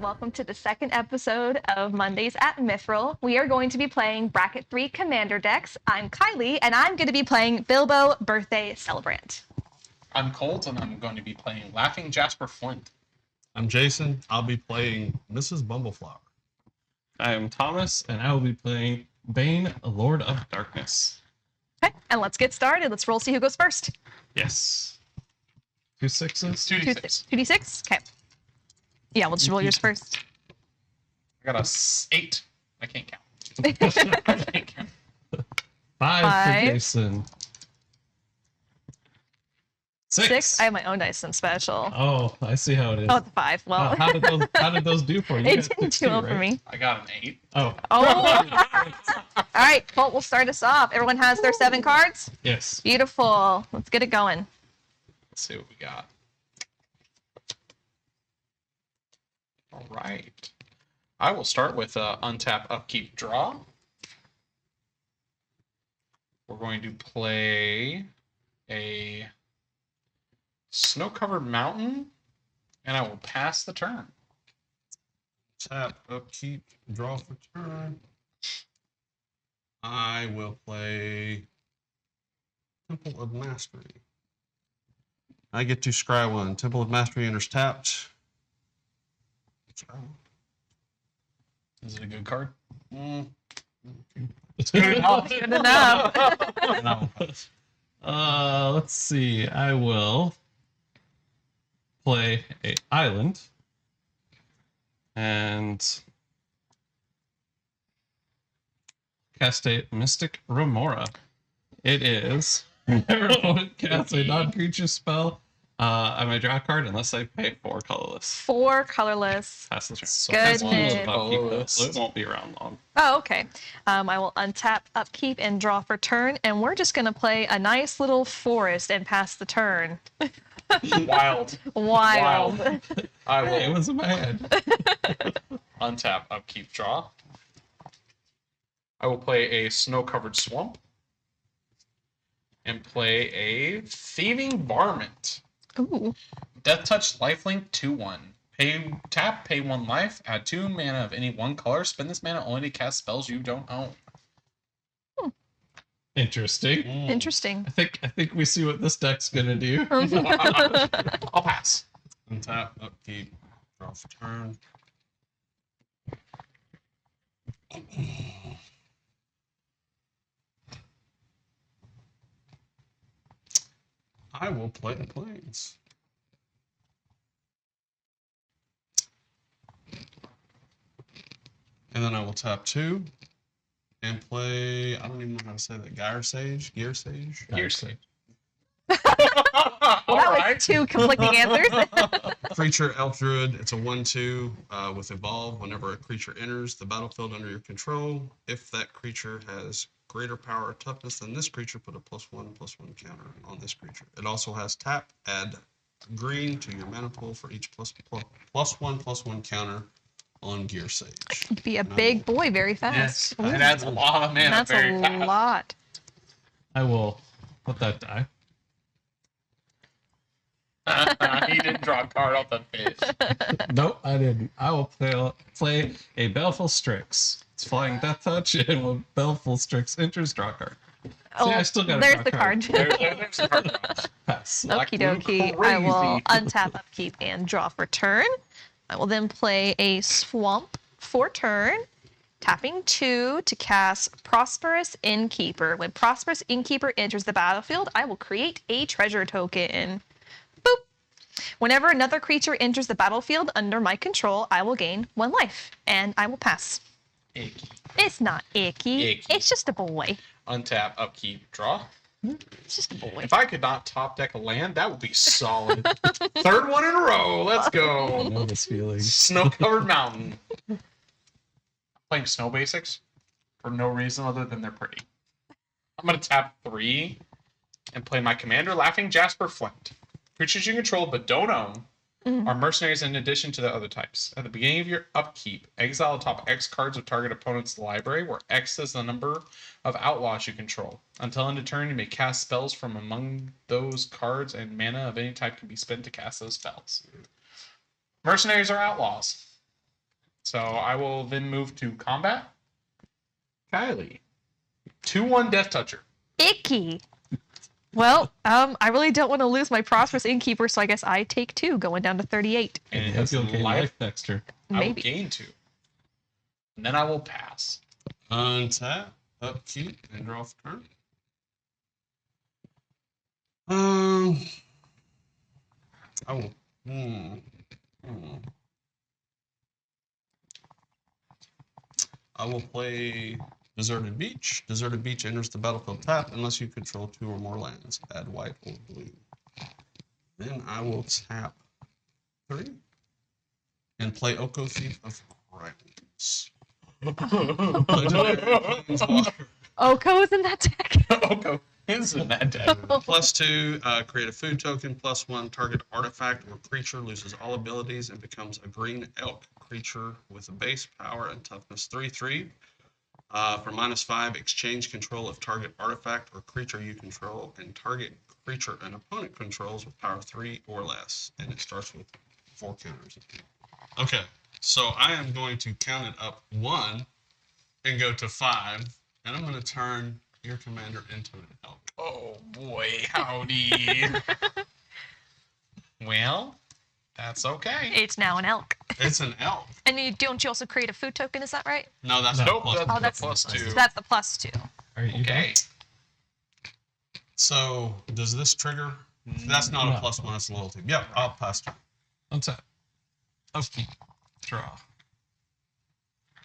welcome to the second episode of Mondays at Mithril. We are going to be playing Bracket 3 Commander decks. I'm Kylie, and I'm going to be playing Bilbo Birthday Celebrant. I'm Kolt, and I'm going to be playing Laughing Jasper Flint. I'm Jason. I'll be playing Mrs. Bumbleflower. I am Thomas, and I will be playing Bane, Lord of Darkness. Okay, and let's get started. Let's roll, see who goes first. Yes. 2 6s? 2d6. 2d6? Okay. Yeah, we'll just roll yours first. I got a 8. I can't count. I can't count. 5 for Jason. 6. I have my own dice and special. Oh, I see how it is. Oh, it's a 5. Well, how did those do for you? it didn't do well for me. I got an 8. Oh. Oh. All right, Colt will start us off. Everyone has their 7 cards? Yes. Beautiful. Let's get it going. Let's see what we got. All right. I will start with untap, upkeep, draw. We're going to play a snow-covered mountain, and I will pass the turn. Tap, upkeep, draw for turn. I will play Temple of Mastery. I get to scry 1. Temple of Mastery enters tapped. Is it a good card? It's Good enough. Let's see. I will play a island and cast a Mystic Remora. It is whenever opponent casts a non-creature spell, I may draw a card unless I pay 4 colorless. 4 colorless. Pass the turn. Goodness. So it won't be around long. Oh, okay. I will untap, upkeep, and draw for turn, and we're just going to play a nice little forest and pass the turn. Wild. Wild. I will It was in my head. untap, upkeep, draw. I will play a snow-covered swamp and play a thieving varmint. Ooh. Death touch, lifelink, 2/1. Pay 1 life. Add 2 mana of any one color. Spend this mana only to cast spells you don't own. Interesting. Interesting. I think we see what this deck's gonna do. I'll pass. Untap, upkeep, draw for turn. I will play the Plains. And then I will tap 2 and play, I don't even know how to say that, Gear Sage? Hearsay. Well, that was 2 conflicting answers. Creature Elf Druid, it's a 1/2 with Evolve. Whenever a creature enters the battlefield under your control, if that creature has greater power or toughness than this creature, put a +1/+1 counter on this creature. It also has tap, add green to your mana pool for each +1/+1 counter on Gear Sage. Be a big boy very fast. Yes, it adds a lot of mana That's very a fast. lot. I will let that die. He didn't draw a card off the fish. Nope, I didn't. I will play a Baleful Strix. It's flying Death Touch, and when Baleful Strix enters, draw a card. Oh, I still got there's the card. There's the card draw. Pass. Okie dokie. I will untap, upkeep, and draw for turn. I will then play a swamp for turn, tapping 2 to cast Prosperous Innkeeper. When Prosperous Innkeeper enters the battlefield, I will create a treasure token. Boop. Whenever another creature enters the battlefield under my control, I will gain 1 life, and I will pass. Icky. It's not icky. Icky. It's just a boy. Untap, upkeep, draw. It's just a boy. If I could not top deck a land, that would be solid. 3rd one in a row. Let's I go. know this feeling. Snow-covered mountain. Playing snow basics for no reason other than they're pretty. I'm going to tap 3 and play my commander, Laughing Jasper Flint. Creatures you control but don't own are mercenaries in addition to the other types. At the beginning of your upkeep, exile the top X cards of target opponent's library, where X is the number of outlaws you control. Until end of turn, you may cast spells from among those cards, and mana of any type can be spent to cast those spells. Mercenaries are outlaws. So I will then move to combat. Kylea. 2/1 Death Toucher. Icky. Well, I really don't want to lose my prosperous innkeeper, so I guess I take 2, going down to 38. And it Hope has you'll gain life. life next turn. I will Maybe. gain 2. And then I will pass. Untap, upkeep, and draw for turn. I will. I will play Deserted Beach. Deserted Beach enters the battlefield tap unless you control 2 or more lands. Add white or blue. Then I will tap 3 and play Oko Thief of Crowns. Legendary Planeswalker. Oko is in that deck. Oko is in that deck. +2, create a food token. +1, target artifact or creature loses all abilities and becomes a green elk creature with a base power and toughness 3/3. For -5, exchange control of target artifact or creature you control and target creature an opponent controls with power 3 or less. And it starts with 4 counters. Okay, so I am going to count it up 1 and go to 5, and I'm going to turn your commander into an elk. Oh boy, howdy. Well, that's okay. It's now an elk. It's an elk. And don't you also create a food token? Is that right? No, that's No. not Nope, plus. that's Oh, the that's +2. That's the +2. All right, you Okay. So does this trigger? That's not No. a +1. It's a loyalty. Yep, I'll pass turn. Untap. Upkeep. Draw.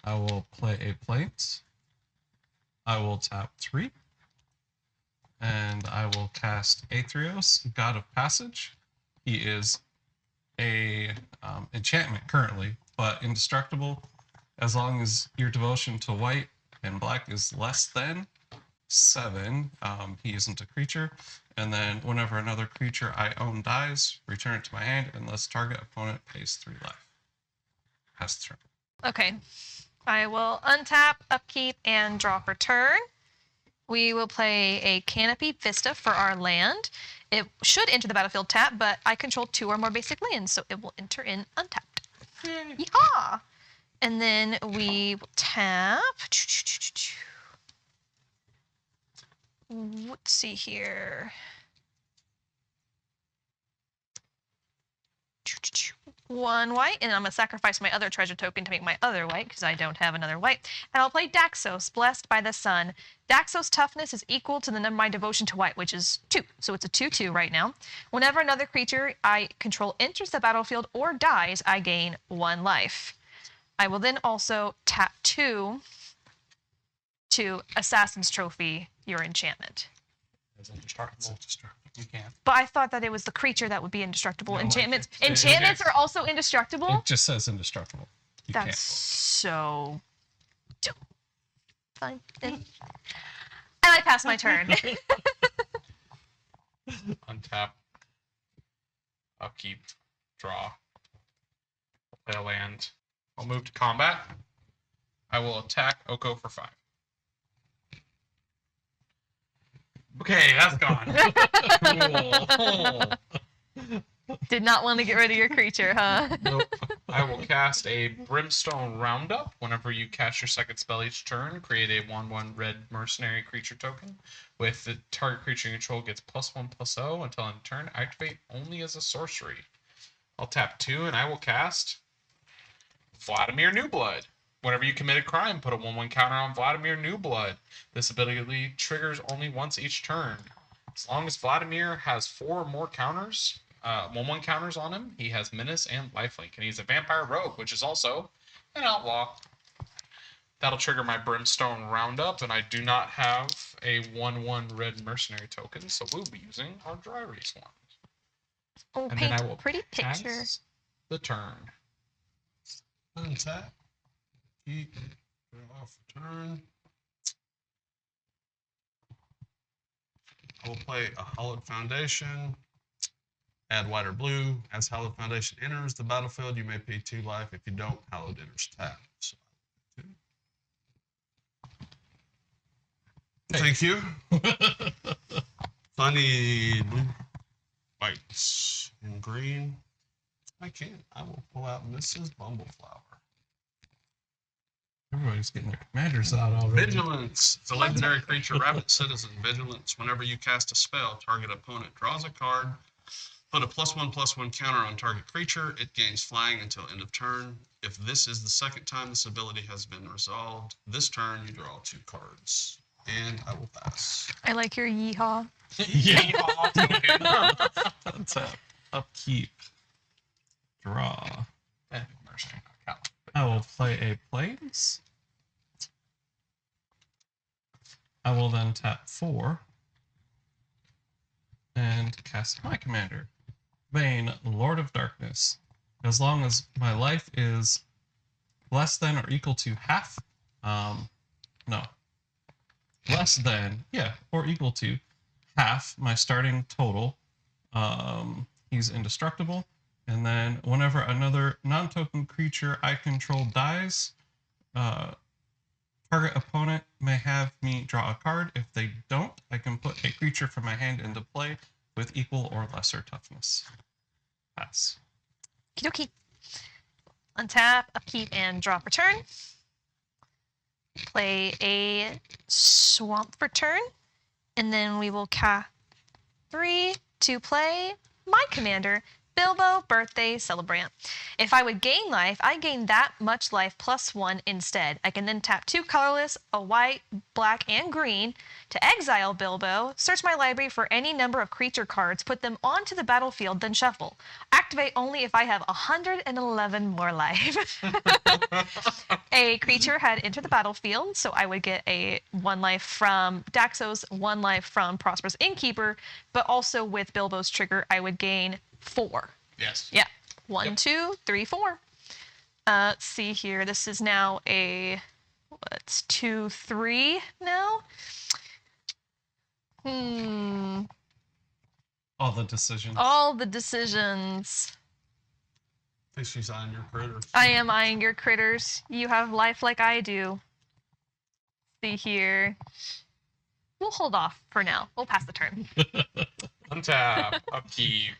I will play a plate. I will tap 3. And I will cast Aetherios, God of Passage. He is a enchantment currently, but indestructible as long as your devotion to white and black is less than 7. He isn't a creature. And then whenever another creature I own dies, return it to my hand unless target opponent pays 3 life. Pass the turn. Okay. I will untap, upkeep, and draw for turn. We will play a Canopy Vista for our land. It should enter the battlefield tap, but I control 2 or more basic lands, so it will enter in untapped. Yeehaw! And then we will tap. Let's see here. 1 white, and I'm going to sacrifice my other treasure token to make my other white, because I don't have another white. And I'll play Daxos, Blessed by the Sun. Daxos' toughness is equal to the number of my devotion to white, which is 2. So it's a 2/2 right now. Whenever another creature I control enters the battlefield or dies, I gain 1 life. I will then also tap 2 to Assassin's Trophy your enchantment. It's indestructible. You can't. But I thought that it was the creature that would be indestructible. No, Enchantments it enchantments is. are also indestructible? It just says indestructible. You That's can't. so dumb. Fine. And I pass my turn. Untap. Upkeep. Draw. Play a land. I'll move to combat. I will attack Oko for 5. Okay, that's gone. Cool. Did not want to get rid of your creature, huh? Nope. I will cast a Brimstone Roundup. Whenever you cast your second spell each turn, create a 1/1 red mercenary creature token. With the target creature you control gets +1/+0 until end turn. Activate only as a sorcery. I'll tap 2 and I will cast Vladimir Newblood. Whenever you commit a crime, put a 1/1 counter on Vladimir Newblood. This ability triggers only once each turn. As long as Vladimir has 4 or more counters, 1/1 counters on him, he has Menace and Lifelink. And he's a vampire rogue, which is also an outlaw. That'll trigger my Brimstone Roundup, and I do not have a 1/1 red mercenary token, so we'll be using our Dry Erase one. Oh, And paint then I a will pretty picture. pass the turn. Untap. Keep. Draw for turn. I will play a Hallowed Foundation. Add white or blue. As Hallowed Foundation enters the battlefield, you may pay 2 life. If you don't, Hallowed enters tap. So, 2. Thank you. Funny blue, whites, and green. I will pull out Mrs. Bumbleflower. Everybody's getting their commanders out already. Vigilance. It's a legendary creature, Rabbit Citizen. Vigilance. Whenever you cast a spell, target opponent draws a card. Put a +1/+1 counter on target creature. It gains flying until end of turn. If this is the second time this ability has been resolved, this turn you draw 2 cards. And I will pass. I like your yeehaw. Yeah. Untap. Upkeep. Draw. Mercenary. I will play a Plains. I will then tap 4 and cast my commander, Bane, Lord of Darkness. As long as my life is less than or equal to half, less than, or equal to half my starting total, he's indestructible. And then whenever another non-token creature I control dies, target opponent may have me draw a card. If they don't, I can put a creature from my hand into play with equal or lesser toughness. Pass. Okie dokie. Untap, upkeep, and draw for turn. Play a swamp for turn. And then we will cast 3 to play my commander, Bilbo Birthday Celebrant. If I would gain life, I gain that much life +1 instead. I can then tap 2 colorless, a white, black, and green to exile Bilbo, search my library for any number of creature cards, put them onto the battlefield, then shuffle. Activate only if I have 111 more life. A creature had entered the battlefield, so I would get a 1 life from Daxos, 1 life from Prosperous Innkeeper, but also with Bilbo's trigger, I would gain 4. Yes. Yeah. 1, 2, 3, 4. Let's see here. This is now a, what's 2, 3 now? All the decisions. All the decisions. I think she's eyeing your critters. I am eyeing your critters. You have life like I do. See here. We'll hold off for now. We'll pass the turn. Untap. Upkeep.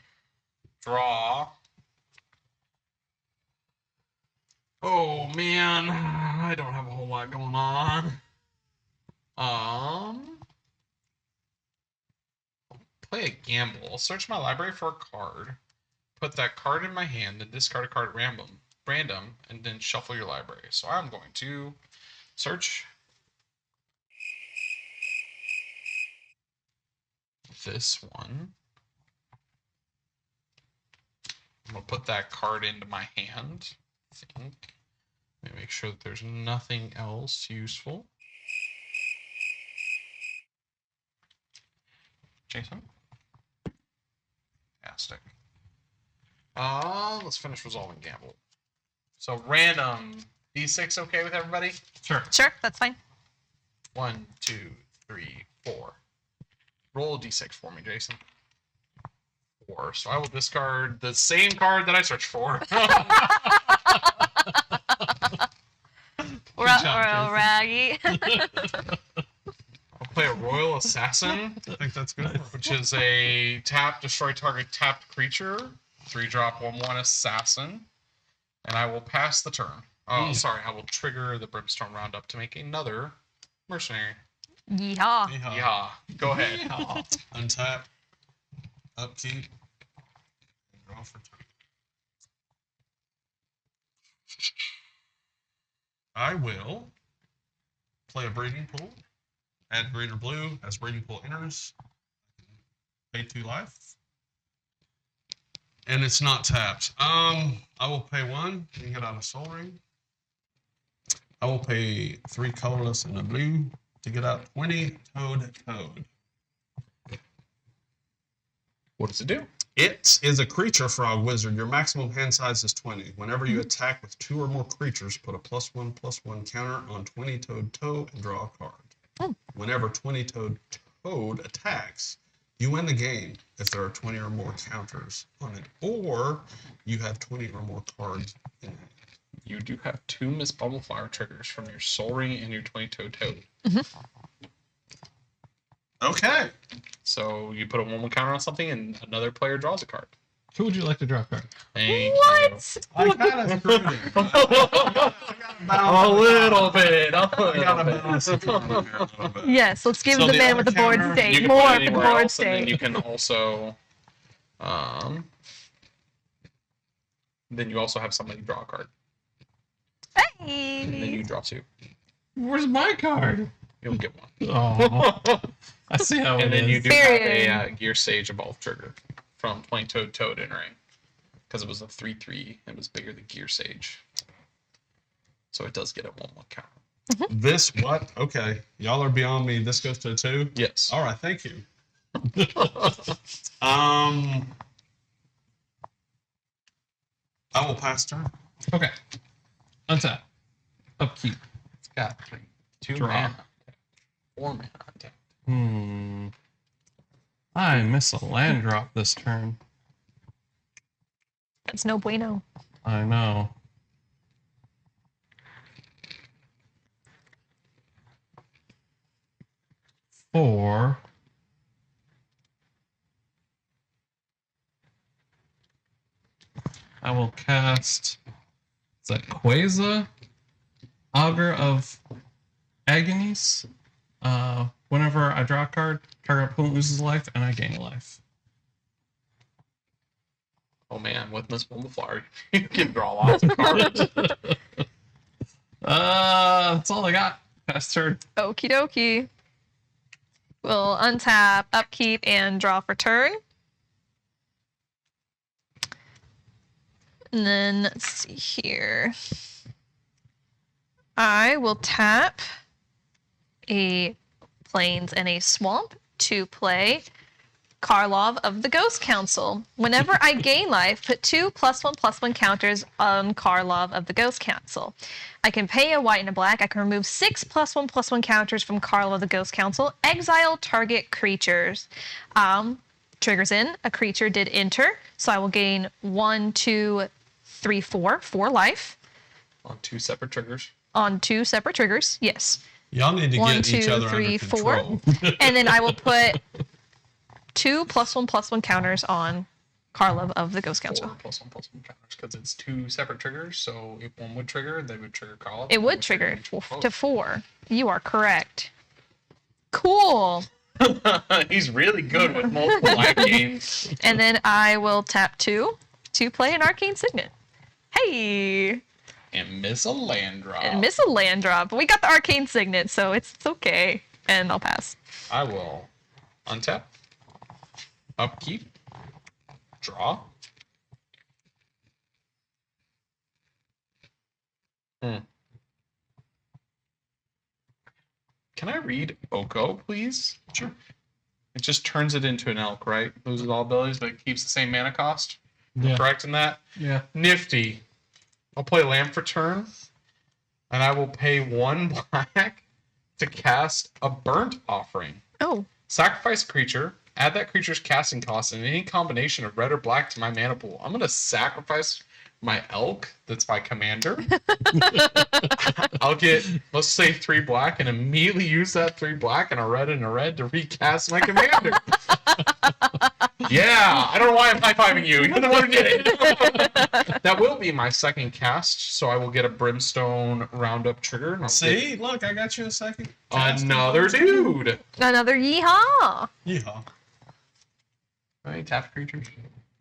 Draw. Oh man, I don't have a whole lot going on. Play a gamble. Search my library for a card. Put that card in my hand and discard a card at random, and then shuffle your library. So I'm going to search this one. I'm going to put that card into my hand, I think. Let me make sure that there's nothing else useful. Jason? Fantastic. Let's finish resolving gamble. So random D6 okay with everybody? Sure. Sure, that's fine. 1, 2, 3, 4. Roll a D6 for me, Jason. 4. So I will discard the same card that I searched for. Royal Raggy. I'll play a Royal Assassin. I think that's good. Which is a tap, destroy target tapped creature. 3-drop 1/1 assassin. And I will pass the turn. Oh, sorry. I will trigger the Brimstone Roundup to make another mercenary. Yeehaw. Yeah. Go ahead. Untap. Upkeep. And draw for turn. I will play a breeding pool. Add green or blue as breeding pool enters. Pay 2 life. And it's not tapped. I will pay 1 and get out a Soul Ring. I will pay 3 colorless and a blue to get out 20 Toad. What does it do? It is a creature frog wizard. Your maximum hand size is 20. Whenever you attack with 2 or more creatures, put a +1/+1 counter on 20 Toad and draw a card. Whenever 20 Toad attacks, you win the game if there are 20 or more counters on it, or you have 20 or more cards in it. You do have 2 Miss Bubbleflower triggers from your Soul Ring and your 20 Toad. Okay. So you put a 1/1 counter on something and another player draws a card. Who would you like to draw a card? Thank What? I kind of screwed it. A little bit. I got a balance of time here a little bit. Yes, let's give So the the man other with the board counter, state You can more put for it the anywhere board else, and then state. you can also, then you also have somebody draw a card, and then Hey. you draw 2. Where's my card? You'll get one. Oh, I see how it And then is. you do have Period. a Gear Sage Evolve trigger from playing Toad entering, because it was a 3/3 and it was bigger than Gear Sage, so it does get a 1/1 counter. This what? Okay, y'all are beyond me. This goes to a 2. Yes. All right, thank you. I will pass turn. Okay. Untap. Upkeep. It's got 2 Draw. mana, 4 mana on deck. I miss a land drop this turn. That's no bueno. I know. Four. I will cast. Is that Quasar? Augur of Agonies. Whenever I draw a card, target opponent loses life, and I gain a life. Oh man, with Miss Bumbleflower, you can draw lots of cards. That's all I got. Pass turn. Okie dokie. We'll untap, upkeep, and draw for turn. And then let's see here. I will tap a plains and a swamp to play Karlov of the Ghost Council. Whenever I gain life, put 2 +1/+1 counters on Karlov of the Ghost Council. I can pay a white and a black. I can remove 6 +1/+1 counters from Karlov of the Ghost Council. Exile target creatures. Triggers in. A creature did enter, so I will gain 1, 2, 3, 4 life On 2 separate triggers. on 2 separate triggers. Yes. Y'all need to 1, get each 2, other 3, under 4. control. And then I will put 2 +1/+1 counters on Karlov of the Ghost 4 Council. +1/+1 counters, because it's 2 separate triggers. So if one would trigger, they would trigger Call. It would trigger to 4. You are correct. Cool. He's really good with multiple life games. And then I will tap 2 to play an Arcane Signet. Hey! And miss a land drop. And miss a land drop. But we got the Arcane Signet, so it's okay. And I'll pass. I will untap, upkeep, draw. Can I read Oko, please? Sure. It just turns it into an elk, right? Loses all abilities, but it keeps the same mana cost. Yeah. Correct in that? Yeah. Nifty. I'll play Lamp for turn, and I will pay 1 black to cast a Burnt Offering. Oh. Sacrifice a creature, add that creature's casting cost and any combination of red or black to my mana pool. I'm going to sacrifice my elk that's my commander. I'll get, let's say, 3 black and immediately use that 3 black and a red to recast my commander. Yeah, I don't know why I'm high-fiving you. You're the one who did it. That will be my second cast, so I will get a Brimstone Roundup trigger. And I'll See, look, I got you a second. get another dude. Another yeehaw! Yeehaw. Right, tap creatures.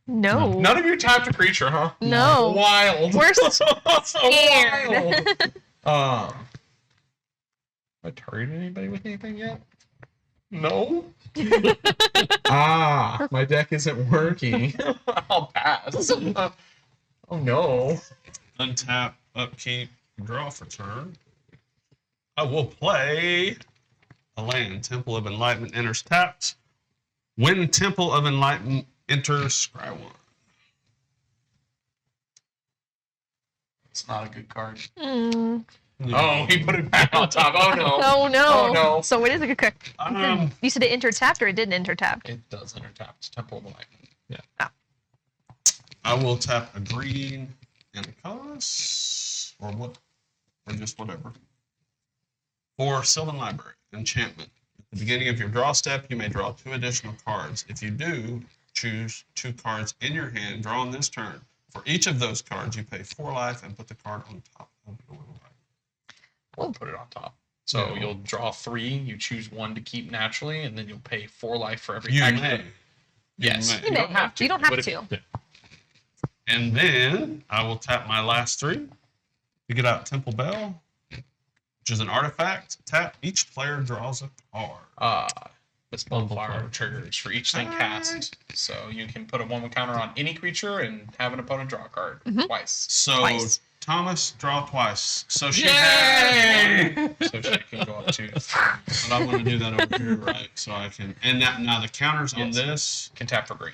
No. None of you tapped a creature, huh? No. Wild. We're scared. Wild. Have I targeted anybody with anything yet? No? My deck isn't working. I'll pass. Oh no. Untap, upkeep, draw for turn. I will play a land. Temple of Enlightenment enters tapped. When Temple of Enlightenment enters, scry 1. It's not a good card. Mm. Oh, he put it back on top. Oh no. Oh no. Oh no. So it is a good card. You said it entered tapped or it didn't enter tapped? It does enter tap. It's Temple of Enlightenment. Yeah. I will tap a green and a colorless, or what, or just whatever. For Sylvan Library, enchantment. At the beginning of your draw step, you may draw 2 additional cards. If you do, choose 2 cards in your hand, draw on this turn. For each of those cards, you pay 4 life and put the card on top of your life. We'll put it on top. So Yeah. you'll draw 3, you choose 1 to keep naturally, and then you'll pay 4 life for every You action. may. Yes. may. You don't may. have to. You don't have but if- to. And then I will tap my last 3 to get out Temple Bell, which is an artifact. Tap. Each player draws a card. This bonfire triggers for each thing cast. So you can put a 1/1 counter on any creature and have an opponent draw a card twice. So Twice. Thomas draw twice. So she Yay! has 1. So she can go up to But I want to do that over here, right? So I can. And that now the counters on Yes. this. can tap for green.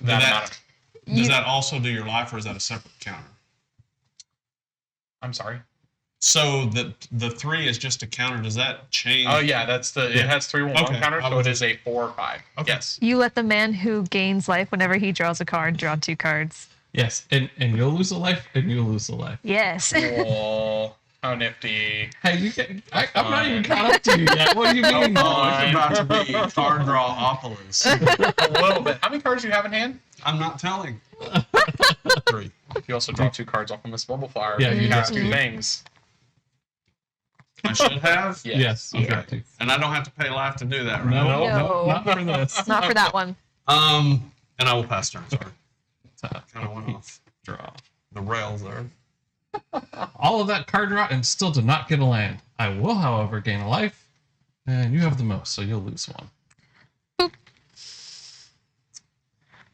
Does You- that also do your life, or is that a separate counter? I'm sorry. So the 3 is just a counter. Does that change? Oh yeah, that's the. It has 3/1 Okay, counter, I so was it is a 4 or 5. Okay. Yes. You let the man who gains life whenever he draws a card draw 2 cards. Yes, and you'll lose a life, and you'll lose a life. Yes. Oh, how nifty. Hey, you get. I'm not even caught up to you yet. What do you mean? Oh, it's about to be card drawopolis. A little bit. How many cards do you have in hand? I'm not telling. 3. You also draw 2 cards off of Miss Bubblefire. Yeah, you cast do. 2 things. I should have. Yes, you Okay. got to. And I don't have to pay life to do that, right? No, No. not for this. Not for that one. And I will pass turn. Sorry, Tap, kind of went off draw. the rails there. All of that card draw and still did not get a land. I will, however, gain a life, and you have the most, so you'll lose 1.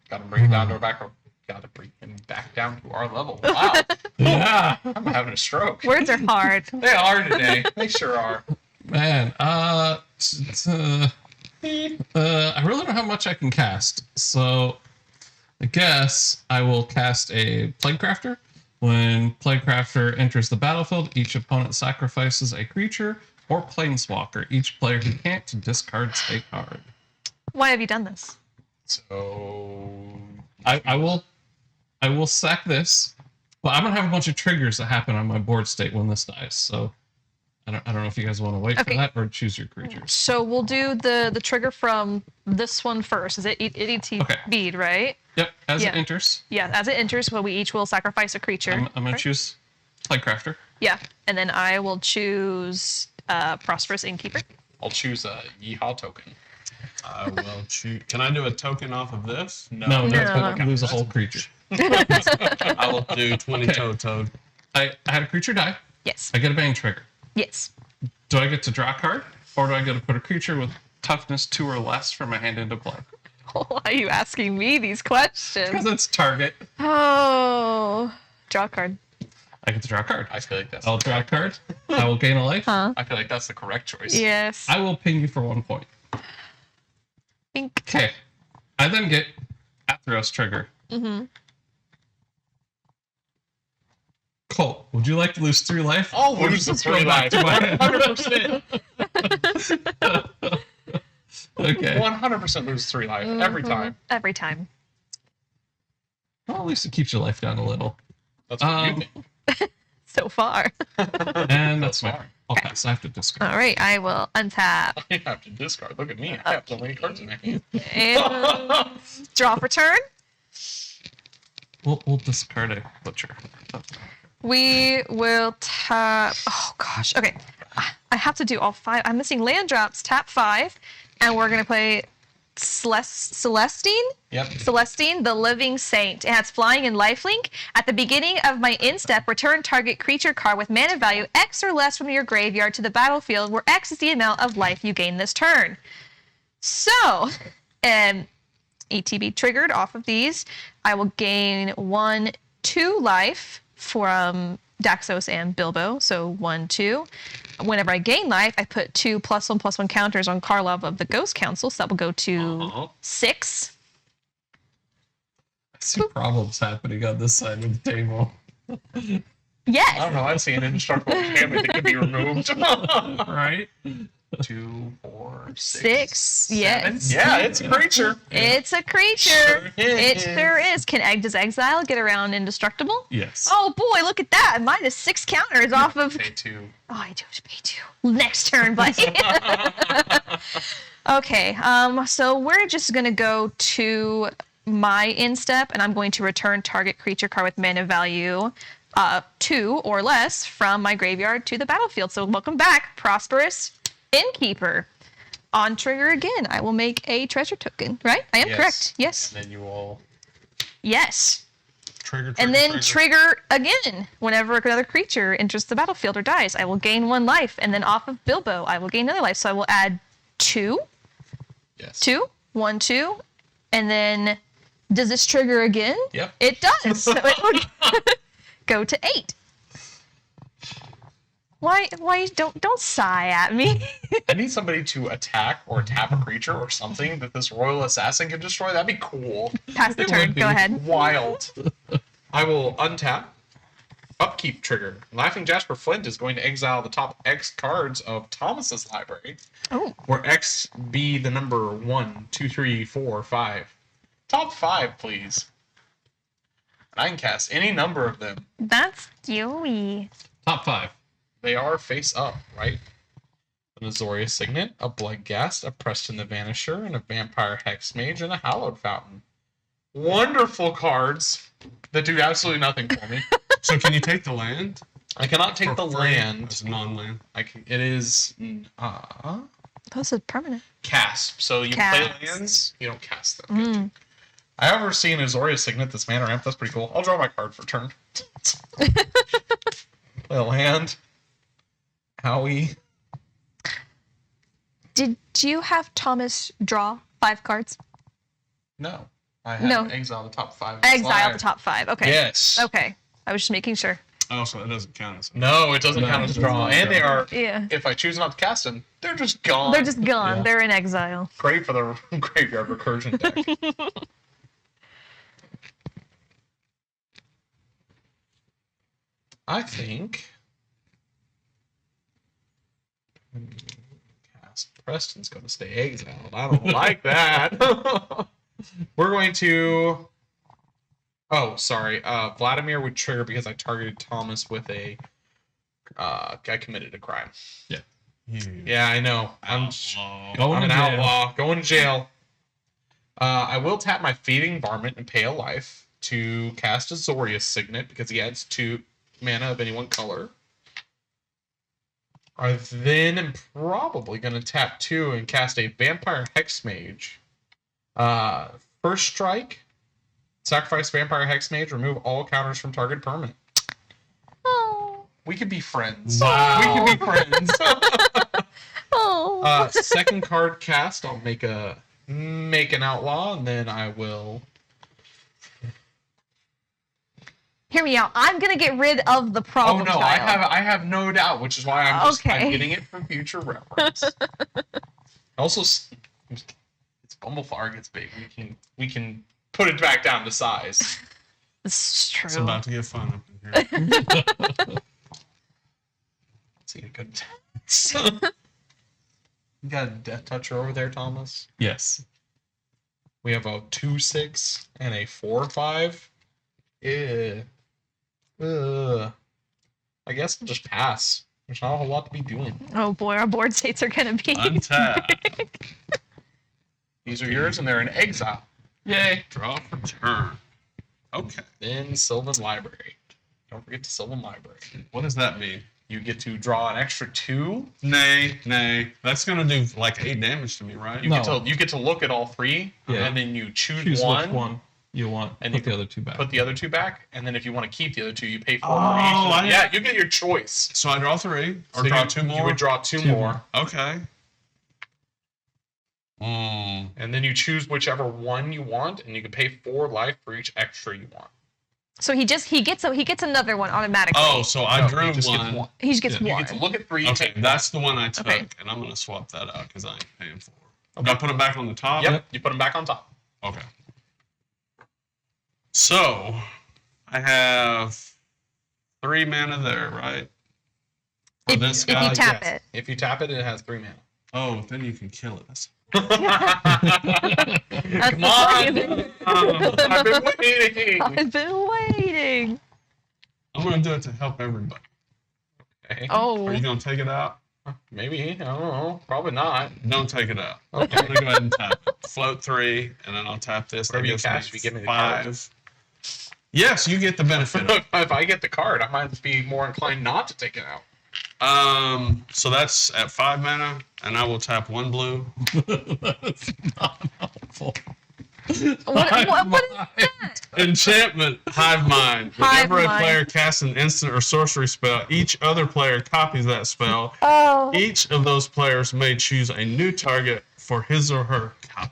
Got to bring it down to our back. Got to bring him back down to our level. Wow, Yeah, I'm having a stroke. Words are hard. They are today. They sure are. man. I really don't have much I can cast, so I guess I will cast a Plaguecrafter. When Plaguecrafter enters the battlefield, each opponent sacrifices a creature or planeswalker. Each player who can't discards a card. Why have you done this? So I will sack this, but I'm gonna have a bunch of triggers that happen on my board state when this dies. So I don't know if you guys want to wait Okay. for that or choose your creatures. So we'll do the trigger from this one first. Is it EDT Okay. bead, right? Yep, as Yeah. it enters, Yeah, as it enters, well, we each will sacrifice a creature. I'm gonna right? choose Plaguecrafter. Yeah, and then I will choose Prosperous Innkeeper. I'll choose a Yeehaw token. I will choose. Can I do a token off of this? No, No. that's lose a whole creature. I will do 20 toad. I had a creature die. Yes. I get a bang trigger. Yes. Do I get to draw a card, or do I get to put a creature with toughness 2 or less from my hand into play? Why are you asking me these questions? Because it's target. Oh, draw a card. I get to draw a card. I feel like that's. I'll draw a card. I will gain a life. Huh? I feel like that's the correct choice. Yes. I will ping you for 1 point. Think. Okay. I then get Athros trigger. Mm-hmm. Colt, would you like to lose 3 life? I'll Or lose the just 3 go back life. to my- 100%. Okay. 100% lose 3 life every time. Every time. Well, at least it keeps your life down a little. That's what you think. So far. And that's my. fine. I'll pass. I have to discard. All right, I will untap I have to discard. Look at me. I have so many cards in my hand. and draw for turn. We'll discard a butcher. We will tap. Oh gosh. Okay. I have to do all 5. I'm missing land drops. Tap 5, and we're gonna play Celestine. Yep. Celestine, the Living Saint. It has flying and lifelink. At the beginning of my instep, return target creature card with mana value X or less from your graveyard to the battlefield, where X is the amount of life you gain this turn. So, ETB triggered off of these. I will gain 1, 2 life from Daxos and Bilbo. So 1, 2. Whenever I gain life, I put 2 +1/+1 counters on Karlov of the Ghost Council. So that will go to 6. I see problems happening on this side of the table. Yes. I don't know. I see an indestructible enchantment that can be removed. Right? 2, 4, 6. Yes. Yeah, it's a creature. It's a creature. Sure It is. sure is. Does Exile get around indestructible? Yes. Oh boy, look at that. -6 counters off of. Pay 2. Oh, I do have to pay 2. Next turn, buddy. Okay. So we're just gonna go to my end step, and I'm going to return target creature card with mana value 2 or less from my graveyard to the battlefield. So welcome back, Prosperous Innkeeper. On trigger again, I will make a treasure token, right? I am correct. Yes. And then you will... Yes. Trigger, And then trigger again. Whenever another creature enters the battlefield or dies, I will gain 1 life. And then off of Bilbo, I will gain another life. So I will add 2. Yes. 2. 1, 2. And then does this trigger again? Yep. It does. So it will go to 8. Why don't sigh at me? I need somebody to attack or tap a creature or something that this Royal Assassin can destroy. That'd be cool. Pass the turn. Go ahead. Wild. I will untap. Upkeep trigger. Laughing Jasper Flint is going to exile the top X cards of Thomas's library. Oh. Where X be the number 1, 2, 3, 4, 5. Top 5, please. And I can cast any number of them. That's Joey. Top 5. They are face up, right? An Azorius Signet, a Bloodghast, a Preston the Vanisher, and a Vampire Hexmage, and a Hallowed Fountain. Wonderful cards that do absolutely nothing for me. So can you take the land? I cannot take the land. It's non-land. It is Those are permanent. cast. So you Cast. play lands, you don't cast them. I ever seen Azorius Signet this mana ramp. That's pretty cool. I'll draw my card for turn. Play a land. Howie. Did you have Thomas draw 5 cards? No. I have No. exile the top 5. Exile the top 5. Okay. Yes. Okay. I was just making sure. Oh, so it doesn't count as No, it doesn't No, count as it draw. doesn't And they are, Yeah. if I choose not to cast them, they're just gone. They're just gone. Yeah. They're in exile. Great for the graveyard recursion deck. I think... Cast Preston's going to stay exiled. I don't like that. We're going to... Oh, sorry. Vladimir would trigger because I targeted Thomas with a... I committed a crime. Yeah, I know. I'm Going an to jail. outlaw. Going to jail. I will tap my Feeding Varmint and pay a life to cast Azorius Signet because he adds 2 mana of any one color. I then am probably going to tap 2 and cast a Vampire Hexmage. First strike, sacrifice Vampire Hexmage, remove all counters from target permanent. Oh. We could be friends. Wow. We could be friends. Oh. Second card cast, I'll make an outlaw, and then I will. Hear me out. I'm gonna get rid of the problem. Oh no, child. I have no doubt, which is why I'm getting it for future reference. Also, it's Bumblefire gets big. We can put it back down to size. It's true. It's about to get fun up in here. Let's see a good. You got a Death Toucher over there, Thomas. Yes. We have a 2/6 and a 4/5. Yeah. I guess I'll just pass. There's not a whole lot to be doing. Oh boy, our board states are gonna be. Untap. These are yours, and they're in exile. Yay. Draw for turn. Okay. Then Sylvan Library. Don't forget the Sylvan Library. What does that mean? You get to draw an extra 2. Nay. That's gonna do like 8 damage to me, right? You get to look at all 3, Yeah. and then you choose Choose one, which one you want. and Put you the other 2 back. put the other 2 back, and then if you want to keep the other 2, you pay 4 Oh, for each. I- Yeah, you get your choice. So I draw 3, or So draw you, 2 more. You would draw 2 Two more, more. Okay. and then you choose whichever one you want, and you can pay 4 life for each extra you want. So he gets another one automatically. Oh, so I No, drew you just get one. one. He just gets Yeah, You one. get to look at 3. Okay, take that's the one I took, Okay. and I'm gonna swap that out because I ain't paying for it. Okay. Do I put it back on the top? Yep, you put them back on top. Okay. So I have 3 mana there, right? For If, this if you guy. tap yes. it. If you tap it, it has 3 mana. Oh, then you can kill it. That's... That's Come the on! plan. I've been waiting! I've been waiting. I'm gonna do it to help everybody. Okay. Oh. Are you gonna take it out? Maybe. I don't know. Probably not. Don't take it out. Okay. I'm gonna go ahead and tap it. Float 3, and then I'll tap this. Whatever That you gives cast, me you give me the 5. Yes, you get the benefit of it. If I get the card, I might be more inclined not to take it out. So that's at 5 mana, and I will tap 1 blue. That's not helpful. What is that? Enchantment, Hive Mind. Hive Whenever a Mind. player casts an instant or sorcery spell, each other player copies that spell. Oh. Each of those players may choose a new target for his or her copy.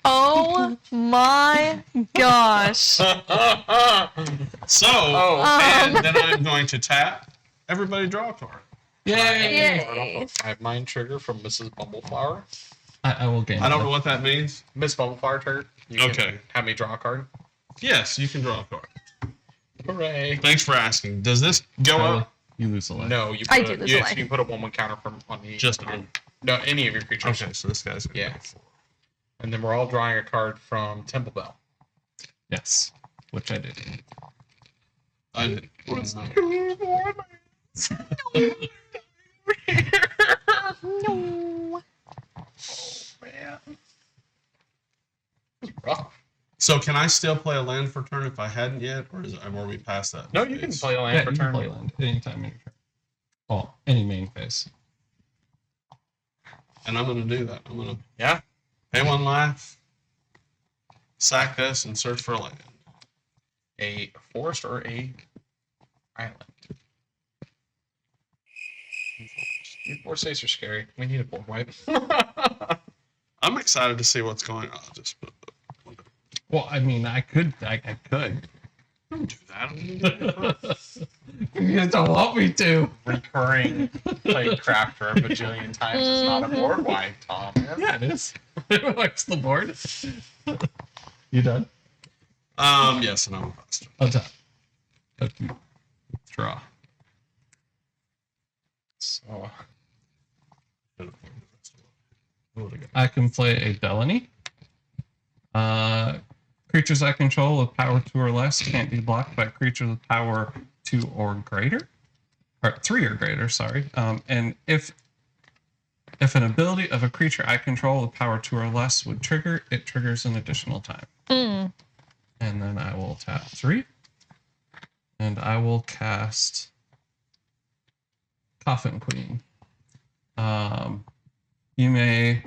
Oh my gosh. So, Oh. and then I'm going to tap. Everybody draw a card. Yay. I have mine trigger from Mrs. Bumbleflower. I will gain. I don't know what that means. Miss Bumbleflower trigger. You can Okay. have me draw a card. Yes, you can draw a card. Hooray. Thanks for asking. Does this go up? You lose a life. No, you I put do a, lose you, a life. you put a 1/1 counter from on the Just on. no any of your creatures. Okay, so this guy's going to Yeah. go 4. And then we're all drawing a card from Temple Bell. Yes, which I did. I did. No. Man. It's rough. So can I still play a land for turn if I hadn't yet, or are we past that? No, you can phase? play a land Yeah, for you can turn. play land anytime in your turn. Well, any main phase. And I'm going to do that. I'm going to Yeah. pay 1 life, sack this, and search for a land. A forest or a island. Your board states are scary. We need a board wipe. I'm excited to see what's going on. Just Well, I mean, I could. I could. don't do that. I'm gonna do it. You guys don't want me to. Recurring play crafter a bajillion times is not a board wipe, Tom. Yeah, it is. It wipes the board. You done? Yes, and I'm a faster. On top. Okay. Draw. So, I can play a Delaney. Creatures I control with power 2 or less can't be blocked by creatures with power 2 or greater. Or 3 or greater, sorry. And if an ability of a creature I control with power 2 or less would trigger, it triggers an additional time. Mm. And then I will tap 3. And I will cast Coffin Queen. You may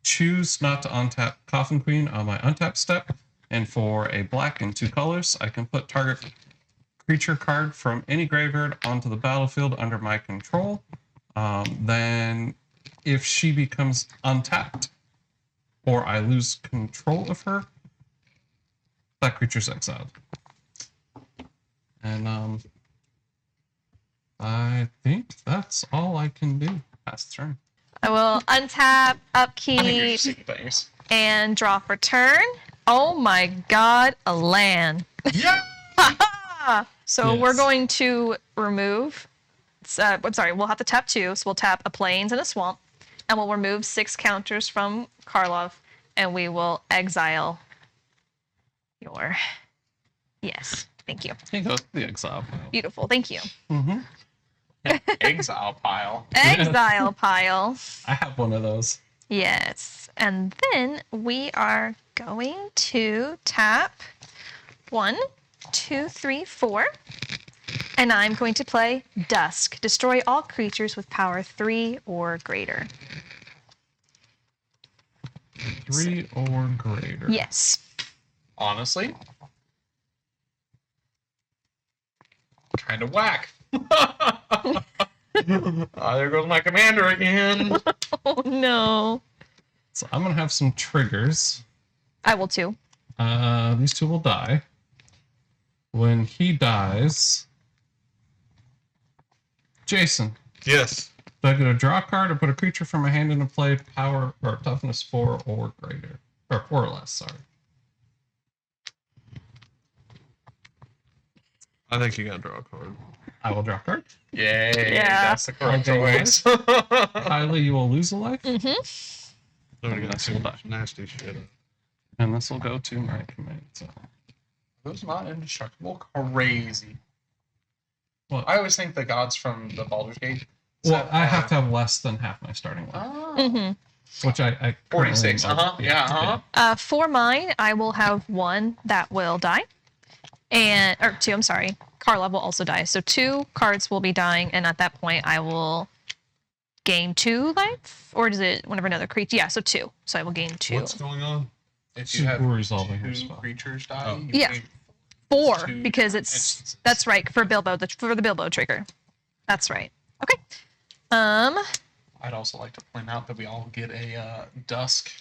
choose not to untap Coffin Queen on my untap step. And for a black and 2 colors, I can put target creature card from any graveyard onto the battlefield under my control. Then if she becomes untapped or I lose control of her, that creature's exiled. And I think that's all I can do past turn. I will untap, I think you're upkeep, just seeing things. and draw for turn. Oh my god, a land. Yeah! So Yes. we're going to remove. I'm sorry, we'll have to tap 2. So we'll tap a plains and a swamp. And we'll remove 6 counters from Karlov. And we will exile your. Yes, thank you. Here goes the exile pile. Beautiful, thank you. Mm-hmm. Exile pile. Exile pile. I have one of those. Yes. And then we are going to tap 1, 2, 3, 4. And I'm going to play Dusk. Destroy all creatures with power 3 or greater. 3 or greater. Yes. Honestly, kind of whack. There goes my commander again. Oh no. So I'm gonna have some triggers. I will too. These 2 will die. When he dies, Jason, Yes. do I get to draw a card or put a creature from my hand into play, power or toughness 4 or greater, or 4 or less? Sorry. I think you got to draw a card. I will draw a card. Yay, Yeah. that's the correct Okay. choice. Kylie, you will lose a life, Mm-hmm. So we got That's some will die. nasty shit. and this will go to my command zone. Those not indestructible? Crazy. What? I always think the gods from the Baldur's Gate, Well, I have to have less than half my starting line, Oh. which I 46. currently am Yeah. above. Yeah. For mine, I will have 1 that will die, or 2. I'm sorry. Carla will also die. So 2 cards will be dying, and at that point, I will gain 2 life, or is it whenever another creature? Yeah, so 2. So I will gain 2. What's going on? If you have Super resolving her 2 spell. creatures die, Oh. you Yeah. gain 4 2 because different it's instances. that's right for Bilbo for the Bilbo trigger. That's right. Okay. I'd also like to point out that we all get a dusk.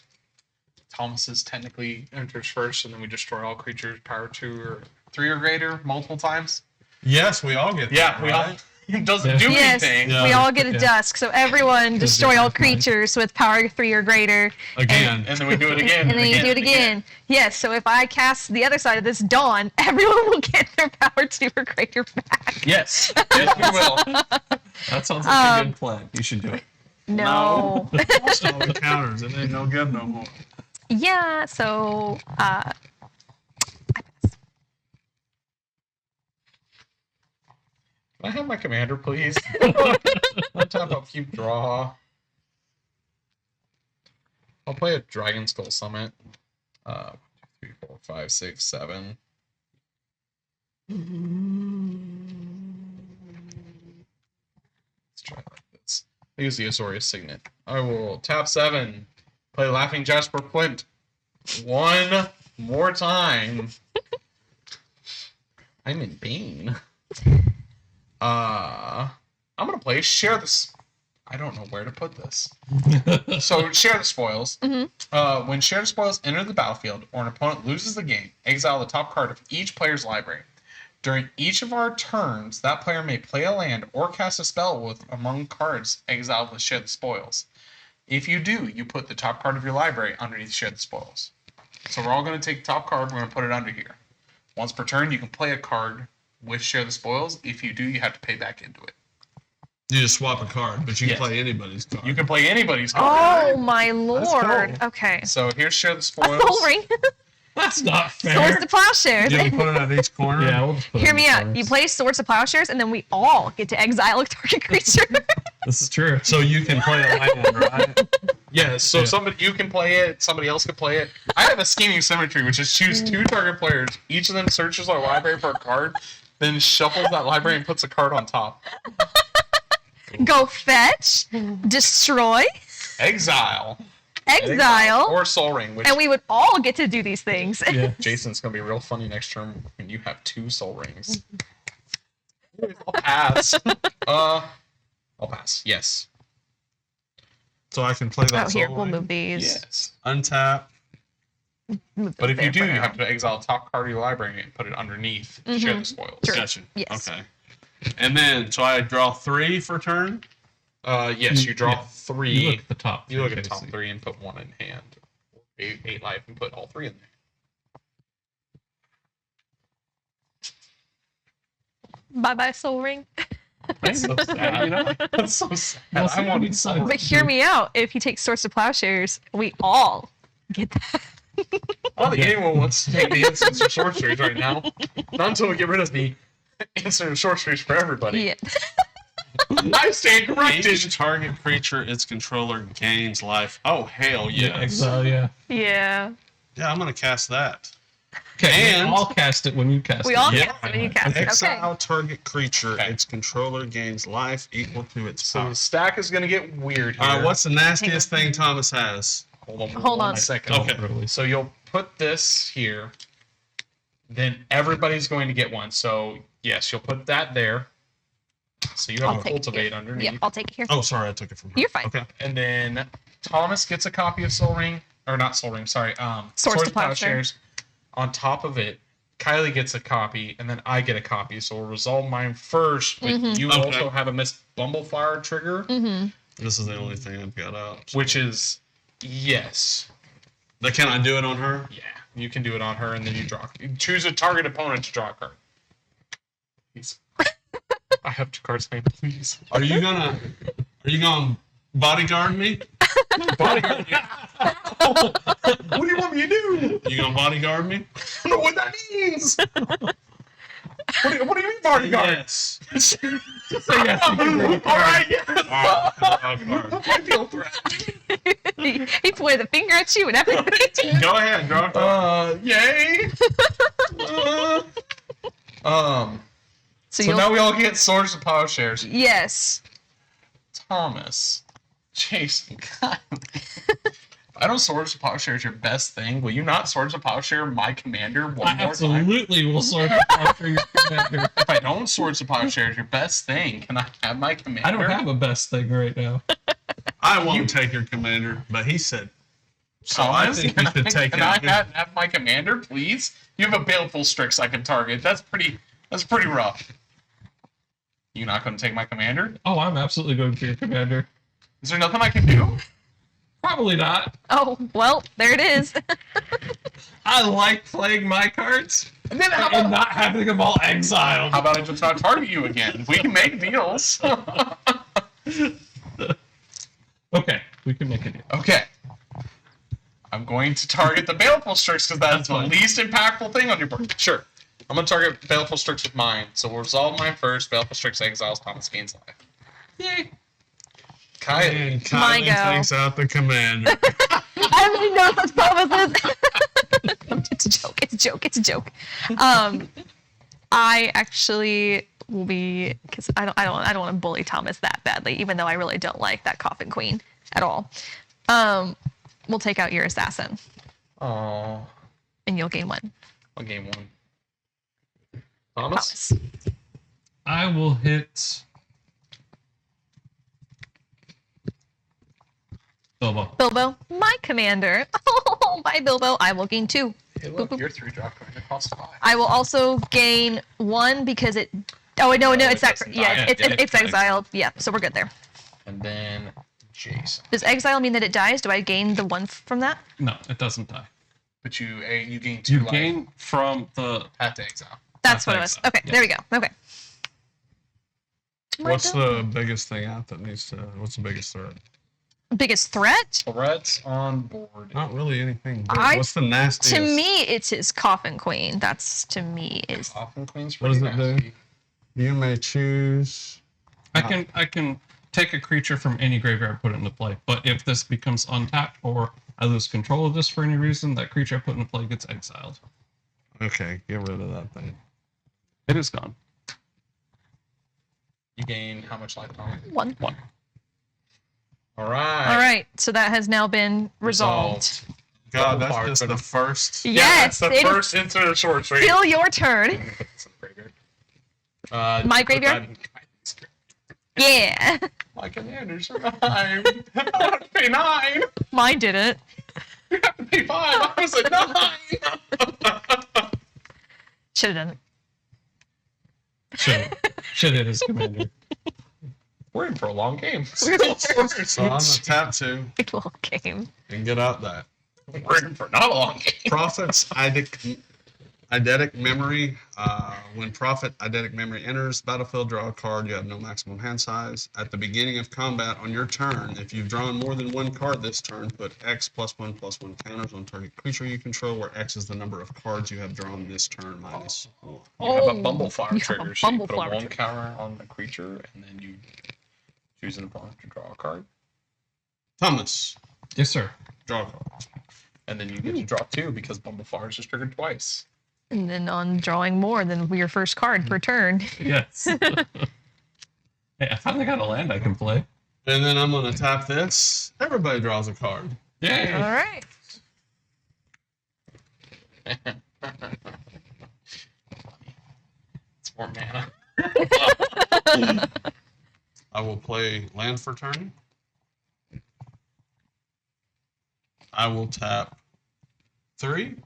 Thomas's technically enters first, and then we destroy all creatures power 2 or 3 or greater multiple times. Yes, we all get Yeah, that, we right? all. It doesn't do Yes, anything. Yeah. we all get a Yeah. dusk. So everyone destroy all creatures with power 3 or greater. Again. And then we do it again. And then you do it again. Yes, so if I cast the other side of this dawn, everyone will get their power 2 or greater back. Yes. Yes, we will. That sounds like a good plan. You should do it. No. Most all the counters. It ain't no good no more. Yeah, so Can I have my commander, please? One time I'll keep draw. I'll play a Dragon Skull Summit. 1, 2, 3, 4, 5, 6, 7. Let's try like this. I use the Azorius Signet. I will tap 7. Play Laughing Jasper Flint. 1 more time. I'm in pain. I'm gonna play Share this. I don't know where to put this. So Share the Spoils. When Share the Spoils enter the battlefield, or an opponent loses the game, exile the top card of each player's library. During each of our turns, that player may play a land or cast a spell with among cards exiled with Share the Spoils. If you do, you put the top card of your library underneath Share the Spoils. So we're all going to take the top card, we're going to put it under here. Once per turn, you can play a card with Share the Spoils. If you do, you have to pay back into it. You just swap a card, but you Yes. can play anybody's card. You can play anybody's card. oh my lord. cool. Okay. So here's Share the A Spoils. soul ring. That's not Swords fair. to plowshares. You put it at each corner. Yeah, we'll just put it Hear in me the out. corners. You play Swords to Plowshares, and then we all get to exile a target creature. This is true. So you can play a land, right? Yes, so Yeah. somebody you can play it, somebody else can play it. I have a scheming symmetry, which is choose 2 target players. Each of them searches our library for a card, then shuffles that library and puts a card on top. Go fetch, destroy, Exile. exile, Or Soul Ring, which and we would all get to do these things. Yeah. Jason's gonna be real funny next term when you have 2 Soul Rings. I'll pass. I'll pass. Yes. So I can play that. Oh, here, Soul we'll Ring, move these. Yes. Untap. Move But those if you there do, for you now. have to exile top card of your library and put it underneath. Share the Spoils. Sure. Gotcha. Yes. Okay. And then, so I draw 3 for turn. Yes, you draw Yeah. 3. You look at the top. You look at the three, top Casey. 3 and put 1 in hand. 8 life and put all 3 in there. Bye bye, soul ring. That's so sad. You know? That's so sad. Well, I want somebody Soul said- Ring. But hear me out. If you take Swords to Plowshares, we all get that. I don't think anyone wants to take the instants or sorceries right now. Not until we get rid of the instant or sorceries for everybody. Yeah. I stand corrected. Each target creature its controller gains life. Oh, hell Yeah, yes. exile, yeah. Yeah. Yeah, I'm going to cast that. Okay, And- I'll cast it when you cast We it. all Yeah. cast it when you cast it. Okay. Exile target creature. Okay. Its controller gains life equal to its So power. the stack is going to get weird here. All right, what's the nastiest thing Thomas has? Hold on. a second. Okay. Really. So you'll put this here. Then everybody's going to get one. So yes, you'll put that there. So you have I'll a take it cultivate here. underneath. Yep, I'll take it here. Oh, sorry, I took it from her. You're fine. Okay. And then Thomas gets a copy of Soul Ring, or not Soul Ring, sorry, Swords to to Plowshares. On top of it, Kylea gets a copy, and then I get a copy. So we'll resolve mine first. But you Okay. also have a Miss Bumbleflower trigger, This is the only thing I've got up. which is yes, But can I do it on her? yeah, you can do it on her, and then you choose a target opponent to draw a card. Please. I have 2 cards named, please. Are you gonna bodyguard me? Bodyguard you. What do you want me to do? You gonna bodyguard me? I don't know what that means. What do you mean bodyguard? Yes. Just say yes. You can bring a All card. right, yes. I feel threatened. he pointed the finger at you and everything. Go ahead, draw a card. Yay. So you'll- now we all get Swords of Plowshares. Yes. Thomas, Jason, God. I know Swords of Plowshare is your best thing. Will you not Swords of Plowshare my commander one I more time? absolutely will sort of offer your commander. If I don't Swords of Plowshare is your best thing, can I have my commander? I don't have a best thing right now. I won't take your commander, but he said. So I Thomas, think we should take can him. I have my commander, please? You have a Baleful Strix I can target. That's pretty rough. You not going to take my commander? Oh, I'm absolutely going for your commander. Is there nothing I can do? Probably not. Oh, well, there it is. I like playing my cards And then and not having them all exiled. how about I just not target you again? We can make deals. Okay, we can make a deal. Okay. I'm going to target the Baleful Strix because that's the fine. least impactful thing on your board. Sure. I'm going to target Baleful Strix with mine. So we'll resolve mine first. Baleful Strix exiles, Thomas gains life. Yay. Kyle. And My Kylie go. takes out the commander. I didn't know such promises. It's a joke. It's a joke. It's a joke. I actually will be because I don't want to bully Thomas that badly, even though I really don't like that Coffin Queen at all. We'll take out your assassin, Oh, and you'll gain one. on game one. Thomas? Thomas. I will hit Bilbo. Bilbo, my commander. Oh, my Bilbo. I will gain 2. Hey, Boop, look, boop. your 3-drop commander costs 5. I will also gain 1 because it. Oh no, No, it's it that. doesn't Yeah, die. it's It's exiled. Yeah, so we're good there. And then Jason. Does exile mean that it dies? Do I gain the 1 from that? No, it doesn't die. But you gain 2 You life gain from the. at the exile. That's That's what it was. exile, Okay, yeah. there we go. Okay. What's the biggest thing out that needs to? What's the biggest threat? biggest threat? Threats on board. Not really anything. Big. I- What's the nastiest? To me, it's his Coffin Queen. That's to me is Coffin Queen's What does pretty it do? nasty. You may choose. I can take a creature from any graveyard, put it into play. But if this becomes untapped or I lose control of this for any reason, that creature I put into play gets exiled. Okay, get rid of that thing. It is gone. You gain how much life, Tom? 1. All right. All right, so that has now been resolved. God, Double that's bar just the could've- first. Yes, that's it the is first instant of shorts, right? still your turn. It's in the graveyard. My put graveyard? that in guidance. Yeah, My commander survived. I don't have to pay 9. mine didn't. You have to pay 5. I was like 9. Should have done it. Should hit his commander. We're in for a long game. We're in for- So I'm gonna tap 2 It will game. and get out that. We're in for not a long game. Prophet's eidetic memory. When Prophet eidetic memory enters the battlefield, draw a card. You have no maximum hand size. At the beginning of combat on your turn, if you've drawn more than 1 card this turn, put X +1/+1 counters on target creature you control, where X is the number of cards you have drawn this turn minus 1. You have a Oh, Bumbleflower you have a trigger. So you put a Bumbleflower 1 trigger. counter on the creature, and then you choose an opponent to draw a card. Thomas, Yes, sir. draw a card. And then you get to draw 2 because Bumbleflower is just triggered twice. And then on drawing more than your first card per turn. Yes. Hey, I finally got a land I can play. And then I'm gonna tap this. Everybody draws a card. Yay! All right. It's more mana. I will play land for turn. I will tap 3,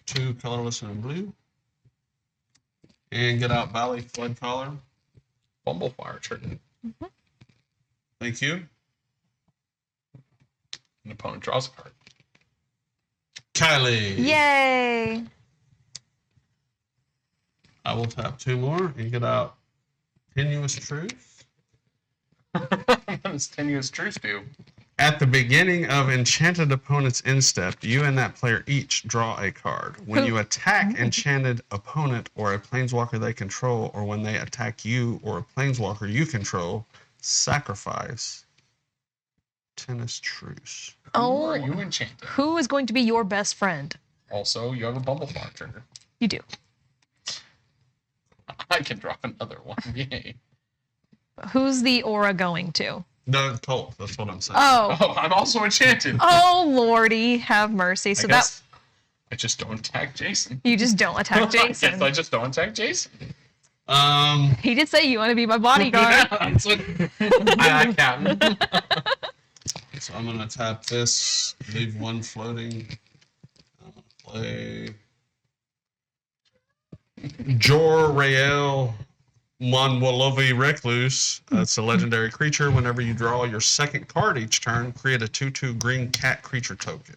2 colorless and a blue, and get out Valley Flood Collar. Bumbleflower trigger. Thank you. An opponent draws a card. Kylea. Yay. I will tap 2 more and get out Tenuous Truth. What does Tenuous Truth do? At the beginning of enchanted opponent's end step, you and that player each draw a card. When you attack enchanted opponent or a planeswalker they control, or when they attack you or a planeswalker you control, sacrifice Tennis Truce. Who Oh, are you enchanted? who is going to be your best friend? Also, you have a Bumbleflower trigger. You do. I can drop another one. Yay. Who's the aura going to? No, Kolt. That's what I'm saying. Oh. Oh, I'm also enchanted. Oh, Lordy, have mercy. So I guess I just don't attack Jason. you just don't attack Jason. Yes, I just don't attack Jason. He did say you want to be my bodyguard. Yeah, that's what I can. So I'm gonna tap this, leave one floating. I'm gonna play Jor-Rael Monwolovi Recluse. It's a legendary creature. Whenever you draw your second card each turn, create a 2/2 green cat creature token.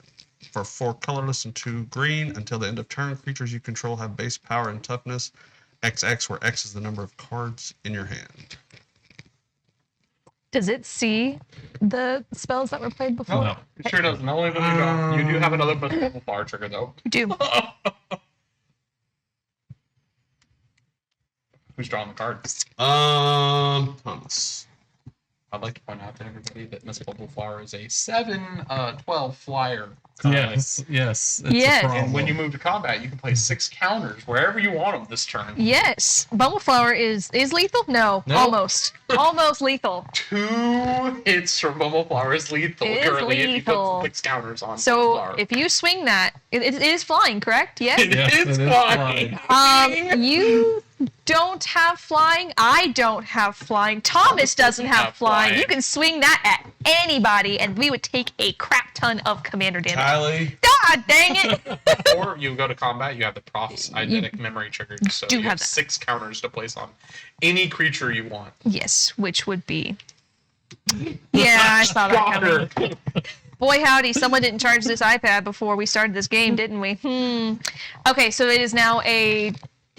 For 4 colorless and 2 green, until the end of turn, creatures you control have base power and toughness XX, where X is the number of cards in your hand. Does it see the spells that were played before? No. It sure doesn't. Not only do we draw, you do have another Bumbleflower trigger, though. You do. Who's drawing the cards? Thomas. I'd like to point out to everybody that Miss Bumbleflower is a 7/12 flyer. Yes. Yes. It's Yes. A problem. And when you move to combat, you can play 6 counters wherever you want them this turn. Yes. Bumbleflower is lethal? No, No. almost. Almost lethal. 2 hits from Bumbleflower is lethal It is currently if you lethal. put 6 counters on So Bumbleflower. if you swing that, it is flying, correct? Yes? Yes, It's it is flying. You don't have flying. I don't have flying. Thomas doesn't have flying. You can swing that at anybody, and we would take a crap ton of commander damage. Kylie. God dang it! Or you go to combat, you have the Proph's Eidetic memory triggered, so do you have have that. 6 counters to place on any creature you want. Yes, which would be. Yeah, I saw that coming. Boy, howdy, someone didn't charge this iPad before we started this game, didn't we? Okay, so it is now a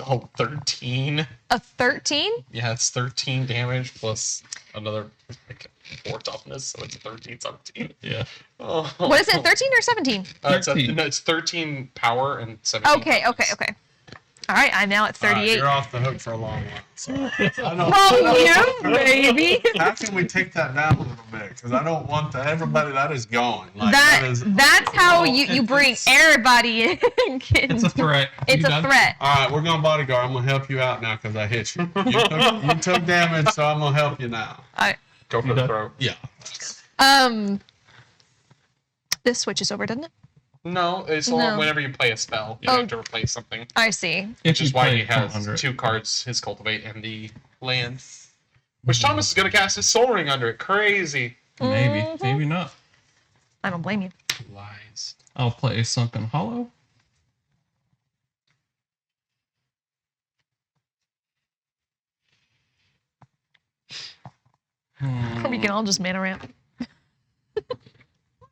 Oh, 13. 13? Yeah, it's 13 damage plus another like 4 toughness, so it's 13, 17. Yeah. Oh. What is it, 13 or 17? It's 13 power and 17. Okay. All right, I'm now at 38. You're off the hook for a long while. So I don't, Oh, you baby! how can we take that down a little bit? Because I don't want that. Everybody that is going. Like, that is. That's how you bring everybody in. It's a threat. It's You a done? threat. All right, we're gonna bodyguard. I'm gonna help you out now because I hit you. You took damage, so I'm gonna help you now. Go for the throw. Yeah. This switches over, doesn't it? No, it's No. only whenever you play a spell, you Oh. have to replace something. I see. If Which is you why play he has 400. 2 cards, his Cultivate and the land. Which Thomas is going to cast his Soul Ring under it. Crazy. Maybe. Mhm. Maybe not. I don't blame you. Lies. I'll play Sunken Hollow. Or we can all just mana ramp.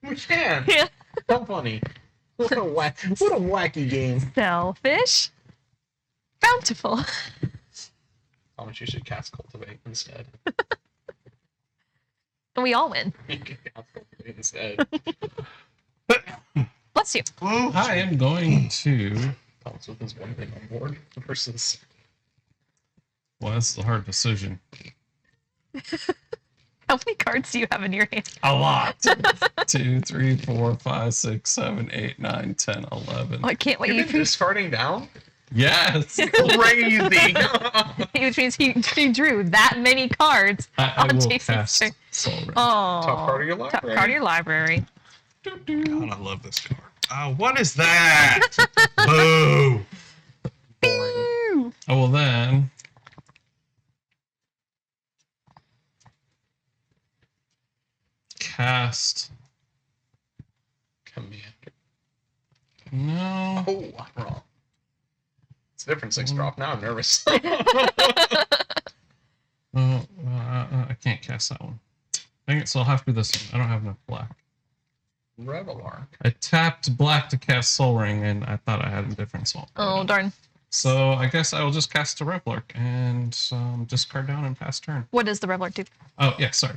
We can. Yeah. How funny. What a wacky game. Selfish. Bountiful. Thomas, you should cast Cultivate instead. And we all win. You can cast Cultivate instead. Bless you. I am going to. Thomas with his one thing on board versus. Well, this is a hard decision. How many cards do you have in your hand? A lot. 2, 3, 4, 5, 6, 7, 8, 9, 10, 11. Oh, I can't wait. You've been discarding down? Yes. Crazy. Which means he drew that many cards I on will Jason's cast turn. Soul Ring. Oh. Top card of your Top library. card of your library. God, I love this card. What is that? Boo. Pew! I will then cast. Commander. No. Oh, I'm wrong. It's a different 6-drop. Now I'm nervous. I can't cast that one. Dang it, so I'll have to do this one. I don't have enough black. Revelar. I tapped black to cast Soul Ring, and I thought I had a different soul. Oh, darn. So I guess I will just cast a Revelark and discard down and pass turn. What does the Reveler do? Oh, yeah, sorry.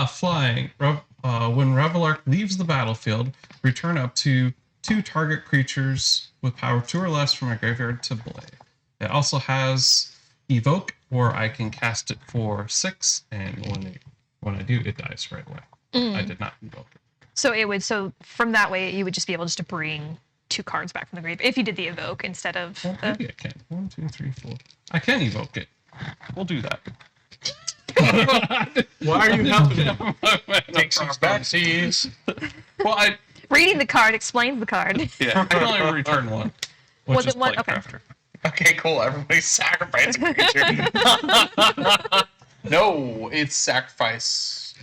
Flying. When Revelark leaves the battlefield, return up to 2 target creatures with power 2 or less from a graveyard to play. It also has Evoke, where I can cast it for 6, and when I do, it dies right away. I did not evoke it. So from that way, you would just be able to bring 2 cards back from the grave if you did the evoke instead of. Well, maybe I can. 1, 2, 3, 4. I can evoke it. We'll do that. Why are you helping? Take 6 backsies. Well, Reading the card explains the card. I can only return 1. Which Was is it one? Okay. Playcrafter. Okay, cool. Everybody sacrifice a creature. No, it's sacrifice.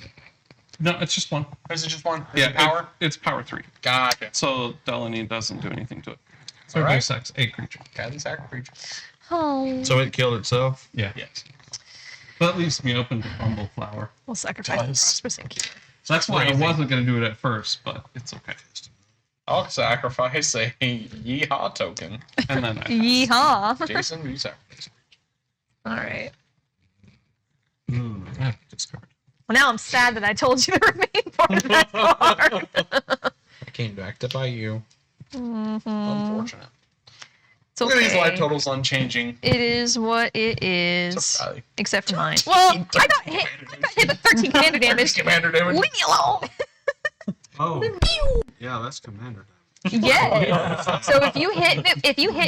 No, it's just 1. Or is it just 1? Is it Power? power? It's power 3. Gotcha. So Delaney doesn't do anything to it. So Alright. it sacks a creature. Got the creature. Oh. So it killed itself? Yeah. Yes. But that leaves me open to Fumble Flower. We'll sacrifice the Does. prosperous innkeeper. So that's why I Crazy. wasn't going to do it at first, but it's okay. I'll sacrifice a yeehaw token. And then I Yeehaw! Jason, you sacrifice. All right. I have to discard. Well, now I'm sad that I told you the remaining part of that card. I came back to buy you. Mm-hmm. Unfortunate. It's Look at these life okay. totals unchanging. It is what it is. It's okay. Except for mine. Well, I got hit with 13 commander damage. Commander damage. Leave me alone. Oh. Yeah, that's commander. Yeah. So if you hit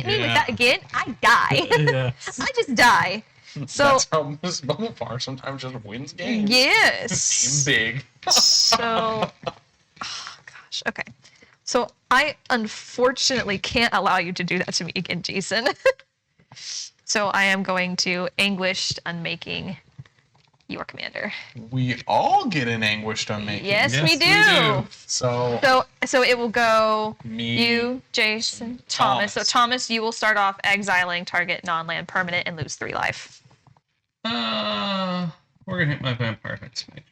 me with that again, I die. Yes. I just die. So That's how this bubble far sometimes just wins games. yes. Game big. So, oh gosh, okay. So I unfortunately can't allow you to do that to me again, Jason. So I am going to Anguished Unmaking your commander. We all get an anguished unmaking. Yes, Yes, we we do. do. So So it will go me, you, Jason, Thomas. So Thomas, you will start off exiling target non-land permanent and lose 3 life. We're gonna hit my Vampire Hex Mage.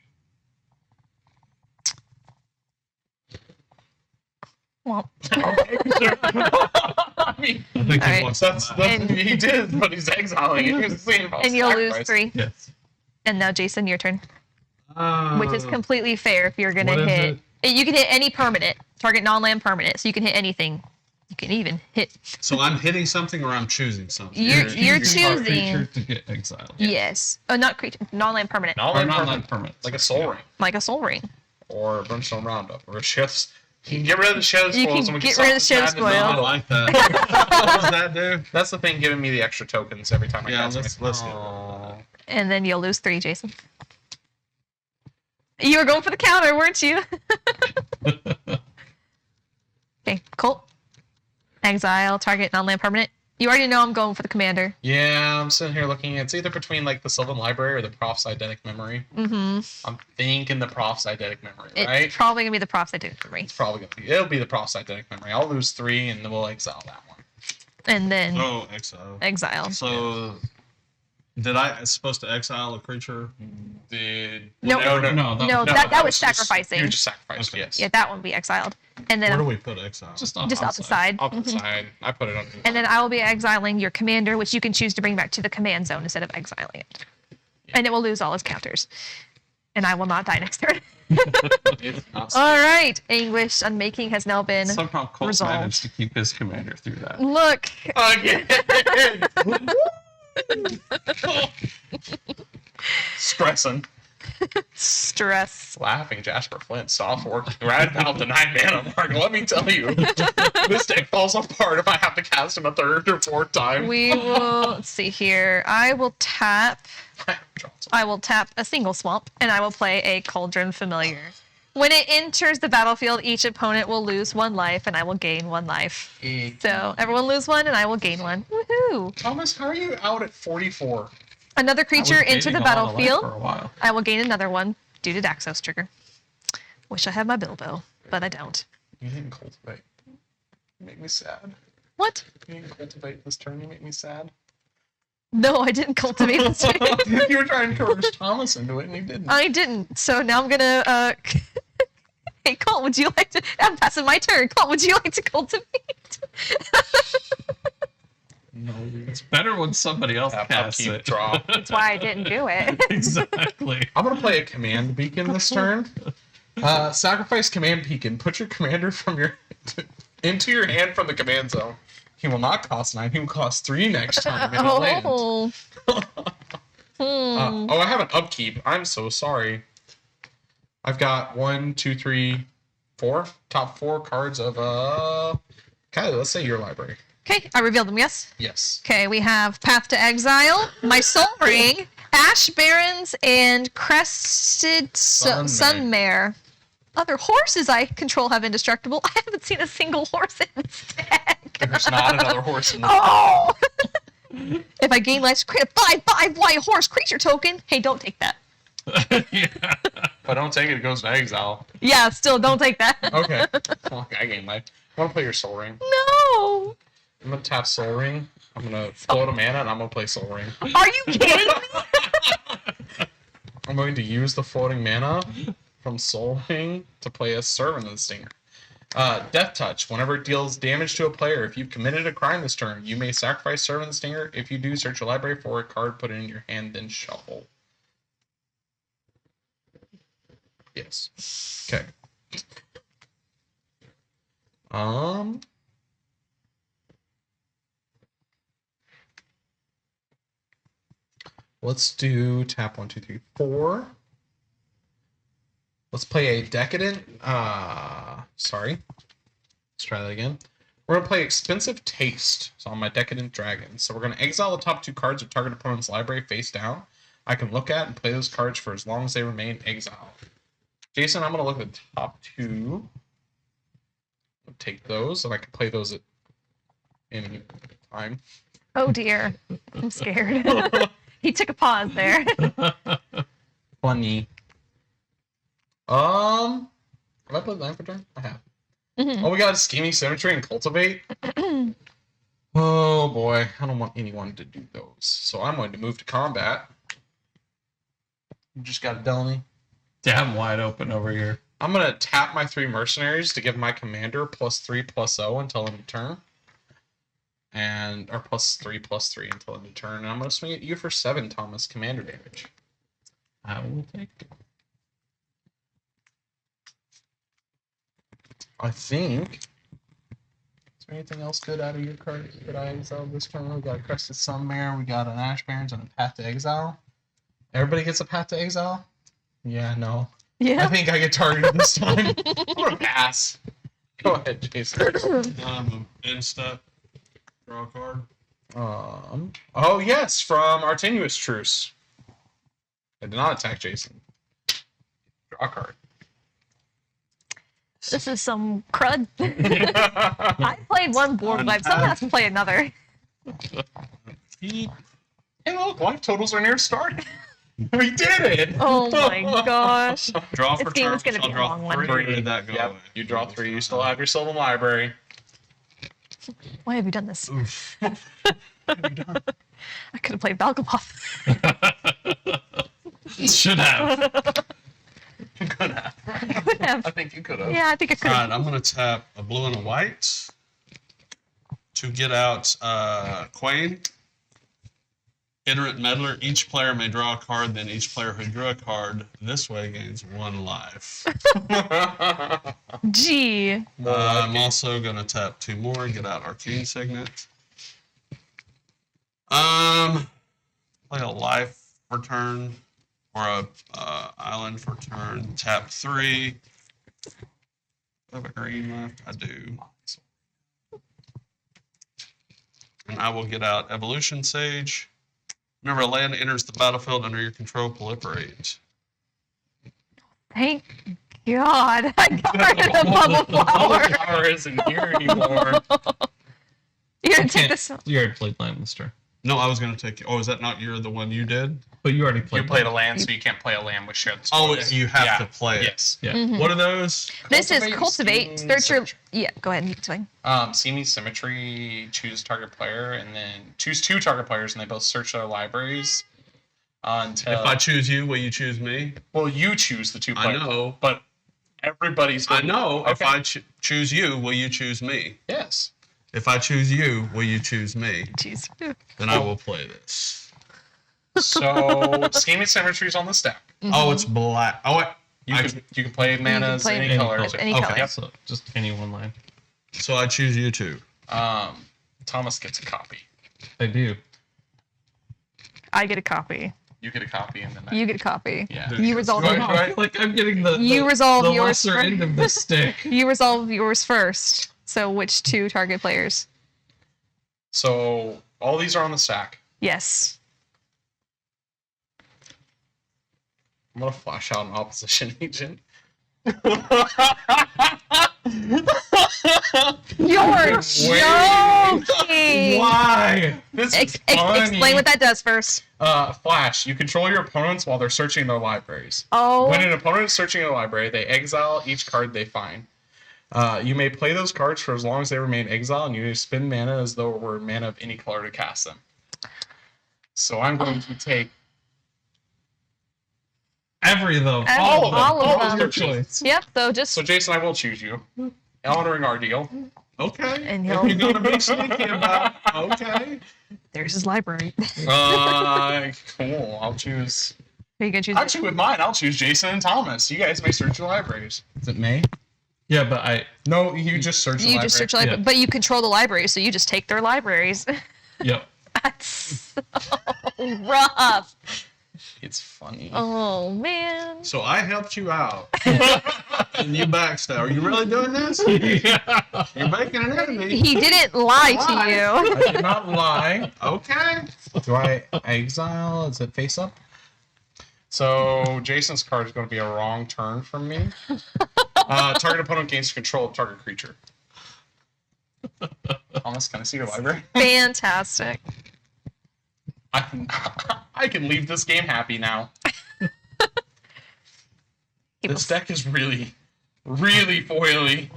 Well, I mean, I think Alright. he wants that's And- he did, but he's exiling it. He was thinking about and you'll lose sacrifice. 3. Yes. And now, Jason, your turn. Which is completely fair if you're going what to is hit. You can hit any permanent, target non-land permanent, so you can hit anything. You can even hit. So I'm hitting something or I'm choosing something? You're Our choosing. creature to get exiled. Yes. Oh, not creature. Non-land permanent. Or Non-land not permanent, permanent. like a soul ring Like a soul ring. or a brimstone roundup or a shifts. You can get rid of the shadow You spoils. can and we get rid of the stop shadow madness. I spoils. like that. What does that do? That's the thing giving me the extra tokens every time I Yeah, cast let's it. get rid of that. And then you'll lose 3, Jason. You were going for the counter, weren't you? Okay, Colt. Exile, target non-land permanent. You already know I'm going for the commander. Yeah, I'm sitting here looking. It's either between like the Sylvan Library or the Proph's Eidetic Memory. Mm-hmm. I'm thinking the Proph's Eidetic Memory, It's right? probably going to be the props I did for me. It's probably gonna be. It'll be the Proph's Eidetic Memory. I'll lose 3 and then we'll exile that one. And then Oh, exile. exile. So, did I supposed to exile a creature? Did No. no, No, that was sacrificing. You're just sacrificed. Okay. Yes. Yeah, that one will be exiled. And then Where do I'm we put exile? Just just off the side. Off the Mhm. side. I put it on. And then I will be exiling your commander, which you can choose to bring back to the command zone instead of exiling it. And it will lose all its counters. And I will not die next turn. It's not All right. Anguish Unmaking has now been Somehow Colt resolved. managed to keep his commander through that. Look. again. Stressing. Stress. Laughing Jasper Flint, soft work, rad pal denied mana mark. Let me tell you, this deck falls apart if I have to cast him a 3rd or 4th time. We will, let's see here. I will tap a single swamp, and I will play a Cauldron Familiar. When it enters the battlefield, each opponent will lose 1 life, and I will gain 1 life. So everyone lose 1, and I will gain 1. Woohoo! Thomas, how are you out at 44? Another creature into the For a battlefield. while. I will gain another 1 due to Daxos trigger. Wish I had my Bilbo, but I don't. You didn't cultivate. You make me sad. What? You didn't cultivate this turn. You make me sad. No, I didn't cultivate this. You were trying to encourage Thomas into it, and you didn't. I didn't. So now I'm gonna. Hey, Colt, would you like to? I'm passing my turn. Colt, would you like to cultivate? No. It's better when somebody else casts Upkeep, it. draw. That's why I didn't do it. Exactly. I'm gonna play a command beacon this turn. Sacrifice command beacon. Put your commander from your into your hand from the command zone. He will not cost 9. He will cost 3 next time in a land. Oh. I have an upkeep. I'm so sorry. I've got 1, 2, 3, 4. Top 4 cards of Kylea, let's say your library. Okay, I revealed them, yes? Yes. Okay, we have Path to Exile, My Soul Ring, Ash Barrens, and Crested Sunmare. Other horses I control have indestructible. I haven't seen a single horse in this deck. There's not another horse in the Oh! If I gain life, create a 5/5 white horse creature token. Hey, don't take that. Yeah. If I don't take it, it goes to exile. Yeah, still don't take that. Okay. Well, I gain life. I want to play your Soul Ring. No. I'm going to tap Soul Ring. I'm going to float a mana, and I'm going to play Soul Ring. Are you kidding me? I'm going to use the floating mana from Soul Ring to play a Servant of the Stinger. Death Touch. Whenever it deals damage to a player, if you've committed a crime this turn, you may sacrifice Servant of the Stinger. If you do, search your library for a card, put it in your hand, then shuffle. Yes. Okay. Let's do tap 1, 2, 3, 4. Let's play a Decadent. Sorry. Let's try that again. We're gonna play Expensive Taste. So on my Decadent Dragon. So we're gonna exile the top 2 cards of target opponent's library face down. I can look at and play those cards for as long as they remain exiled. Jason, I'm gonna look at the top 2. I'll take those, and I can play those at any time. Oh dear. I'm scared. He took a pause there. Funny. Have I played land for turn? I have. Mm-hmm. Oh, we got Scheming Symmetry and Cultivate. Oh boy, I don't want anyone to do those. So I'm going to move to combat. You just got a dummy. Damn wide open over here. I'm going to tap my 3 mercenaries to give my commander +3/+0 until end of turn. Or +3/+3 until end of turn. And I'm going to swing at you for 7, Thomas, commander damage. I will take it. I think. Is there anything else good out of your card that I exiled this turn? We got a Crested Sunmare, we got an Ash Barrens, and a Path to Exile. Everybody gets a Path to Exile? Yeah, no. Yeah. I think I get targeted this time. I'm gonna pass. Go ahead, Jason. Insta. Draw a card. Oh yes, from our Tenuous Truce. I did not attack Jason. Draw a card. This is some crud. I played one board wipe. Someone has to play another. Hey, look, life totals are near starting. We did it! Oh my gosh. Draw for This game turn. is gonna I'll be a draw long one. 3. Did that go Yep, away? you draw 3. You still have your Sylvan Library. Why have you done this? Oof. I could have played Valgamoth. Should have. You could have. Could have. I think you could have. Yeah, I think I could All have. right, I'm going to tap a blue and a white to get out Quain. Iterant Meddler. Each player may draw a card, then each player who drew a card this way gains 1 life. Gee. I'm also going to tap 2 more, get out Arcane Signet. Play a life for turn, or a island for turn. Tap 3. Do I have a green left? I do. And I will get out Evolution Sage. Whenever a land enters the battlefield under your control, proliferate. Thank God. I got rid of the bubble flower. Power isn't here anymore. You're going to take this. You already played land this turn. No, I was going to take. Oh, is that not the one you did? But you already You played played a land, so you can't play a land with shared Oh, spoils. you have Yeah. to play it. Yes. Yeah. Mhm. What are those? This is Cultivate, Cultivate. Scheming Search your. Symmetry. Yeah, go ahead. Keep going. Scheming Symmetry, choose target player, and then choose 2 target players, and they both search their libraries. Until If I choose you, will you choose me? well, you choose the 2 I players. know. But everybody's. I know. Okay. If I choose you, will you choose me? Yes. If I choose you, will you choose me? Jeez. Then I will play this. So Scheming Symmetry's on the stack. Oh, it's black. Oh, wait. You can play mana as play any color. as any Okay. color. Yeah, so just any one line. So I choose you two. Thomas gets a copy. I do. I get a copy. You get a copy, and then You get a copy. Yeah. You resolve Do I- yours. do I- I feel like I'm getting the You resolve the yours lesser first. end of the stick. You resolve yours first. So which two target players? So all these are on the stack. Yes. I'm gonna flash out an opposition agent. You're joking. Why? This is Explain funny. what that does first. Flash. You control your opponents while they're searching their libraries. Oh. When an opponent is searching a library, they exile each card they find. You may play those cards for as long as they remain exiled, and you may spend mana as though it were mana of any color to cast them. So I'm going to take Every of them. All of them. Your choice. Yep. So just So Jason, I will choose you, honoring our deal. Okay. And If he'll- you're gonna be sneaky about it, okay. there's his library. Cool. I'll choose. Are you gonna choose? Actually, with mine, I'll choose Jason and Thomas. You guys may search your libraries. Is it May? Yeah, but No, you just search. You just search library, Yeah. but you control the library, so you just take their libraries. Yep. That's so rough. It's funny. Oh man. So I helped you out. And you backstab. Are you really doing this? You're making an enemy. He didn't lie to Why? you. I did not lie. Okay. Do I exile? Is it face up? So Jason's card is going to be a wrong turn from me. Target opponent gains control of target creature. Thomas, can I see your library? Fantastic. I can leave this game happy now. This deck is really, really foily.